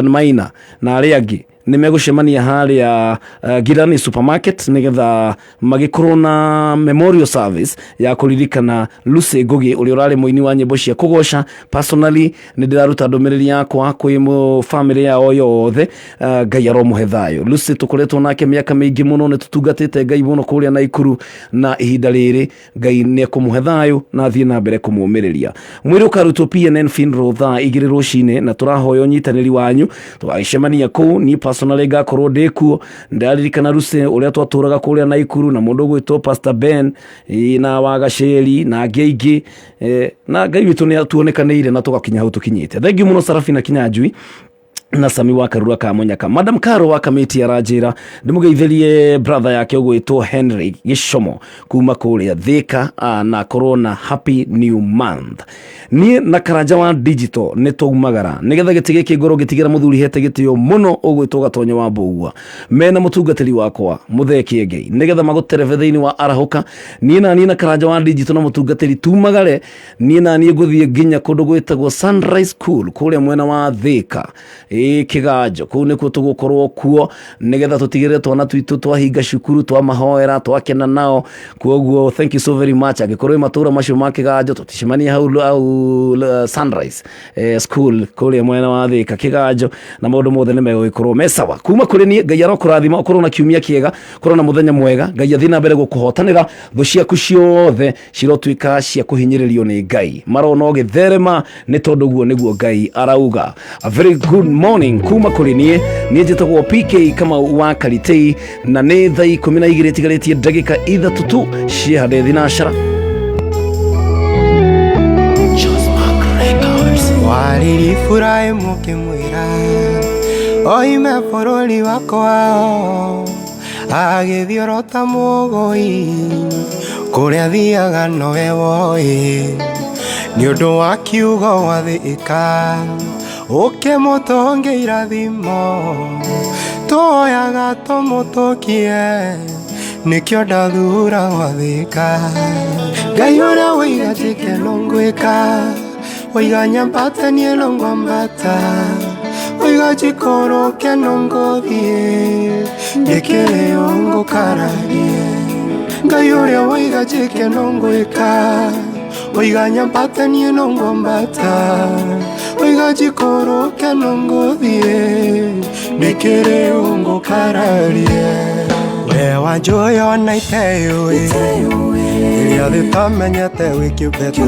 Maina na arĩa angĩ nĩ megũcemania harĩa Girani supermarket nĩgetha magĩkorwo na memorial service ya kũririkana Lucy Ngugi ũrĩa ũrarĩ mũini wa nyĩmbo cia kũgoca. Personally nĩ ndĩraruta ndũmĩrĩri yakwa kwĩ family yao yothe, Ngai aromũhe thayũ. Lucy tũkoretwo nake mĩaka mĩingĩ mũno, nĩ tũtungatĩte Ngai mũno kũrĩa Naikuru, na ihinda rĩrĩ Ngai nĩ ekũmũhe thayũ na athiĩ na mbere kũmũmĩrĩria. Mwĩrĩ ũkarutwo PNN funeral thaa 2 rũcinĩ, na tũrahoya ũnyitanĩri wanyu tũgagĩcemania kũu. Ni personally ngakorwo ndĩkuo, ndaririkana Lucy ũrĩa twatũraga kũrĩa Naikuru na mũndũ gwĩtwo Pastor Ben na Wagaceri na angĩ na Ngai witũ nĩ atuonekanĩire na tũgakinya hau tũkinyĩte. Thengiũ mũno Sarafina Kinyanjui na Sami wa Karura ka Munyaka. Madam Karo wa kamiti aranjĩra ndĩmũgeithĩrie brother yake ũgwĩtwo Henry Gĩcomo kuma kũrĩa Thika na corona happy new month. Niĩ na Karanja wa digital nĩ tũmagara nĩgetha gĩtĩ gĩkĩ ngoro gĩtigĩra mũthuri hete gĩtĩo mũno ũgwĩtwo Gatonyo wa Mbũgua mena mũtungatĩri wakwa Mũtheki Ngai nĩgetha magũterebe thĩinĩ wa Arahũka. Niĩ na Karanja wa digital na mũtungatĩri tumagare. Niĩ na niĩ ngũthiĩ nginya kũndũ gwĩtagwo Sunrise School kũrĩa mwena wa Thika Kĩganjo. Kũu nĩkuo tũgũkorwo kuo nĩgetha tũtigĩrĩre twana twitũ twahinga cukuru, twamahoera, twakena nao. Kuoguo thank you so very much. Angĩkorwo matũra macio ma Kĩganjo tũticemania hau Sunrise School kũrĩa mwena wa Thika Kĩganjo, na maũndũ mothe nĩ megũgĩkorwo me sawa. Kuma kũrĩ niĩ, Ngai arokũrathima, ũkorwo na kiumia kĩega, ũkorwo na mũthenya mwega. Ngai athiĩ na mbere gũkũhotanĩra, thũ ciaku ciothe cirotuĩka cia kũhinyĩrĩrio nĩ Ngai, marona ũgĩtherema nĩ tondũ guo nĩguo Ngai arauga. A very good morning kuma kũrĩ niĩ njĩtagwo PK Kamau wa Karitei, na nĩ thaa 12 tigarĩtie ndagĩka 3 tu cia thinacara. Wariri furahi mukimwira oime bũrũri wakwa agĩthiorota mũgũi kũrĩa thiaga nowe woĩ nĩ ũndũ wa kiugo gwa Thika ũkĩmũtũngia irathimo tũoyaga tũmũtũkie nĩkĩo ndathura gwa Thika. Ngai ũrĩa wĩiga njĩkeno ngwĩka oiga nyambata nielo ngwambata oiga jikoro keno ngũthiĩ ndĩkĩrĩo ngũkararie. Ngai ũrĩa wĩiga njĩkeno ngwĩka oiga nyambata nielo ngwambata oiga jikoro keno ngũthiĩ ndĩkĩrĩo ngũkararie. We wanjũĩ ona iteyũĩ iria thĩ tamenyete wĩkĩũmbeta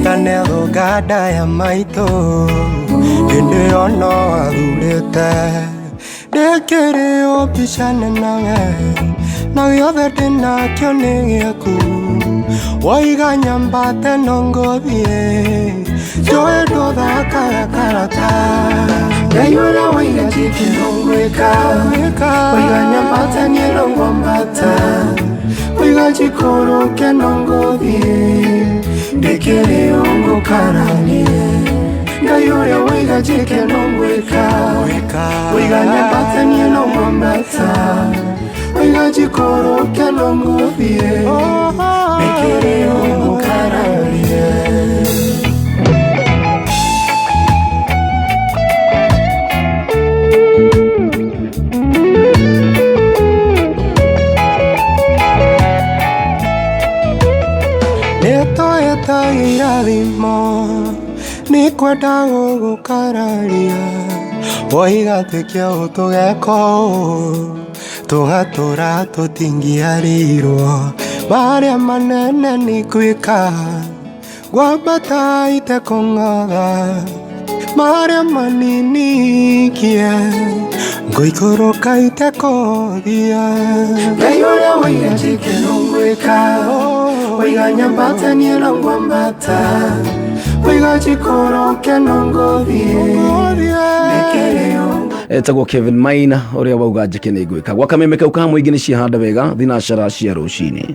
tane thũnga nda ya maitũ hĩndĩ ono athurĩte ndĩkĩrĩo mbicane nawe na gĩothe ndĩnakĩo nĩ gĩaku woiga nyambate no ngũthiĩ njũĩ ndũthakaga karata. Ngai ũrĩa wĩiga njĩkeno ngwĩka oiga nyambate nielo ngwambata oiga jikoro keno ngũthiĩ ndĩkĩrĩo ngũkararie. Ngai ũrĩa wĩiga njĩkeno ngwĩka oiga nyambate nielo ngwambata oiga jikoro keno ngũthiĩ ndĩkĩrĩo ngũkararie. Irathimo nĩ kwenda gũgũkararia woiga twĩke ũũ tũgeka ũũ tũgatũra tũtingĩarĩirwo marĩa manene nĩ ngwĩka ngwambata itekũng'aga marĩa manini kie ngũikũrũka itekũthia. Ngai ũrĩa wĩiga njĩkeno ngwĩka oiga nyambata nielo ngwambata oiga jikoro keno ngũthiĩ ndĩkĩrĩo. Etagwo Kevin Maina ũrĩa wauga njĩke nĩ ngwĩka gwa kameme kau ka mũingĩ nĩ ciahanda wega thinacara cia rũcinĩ.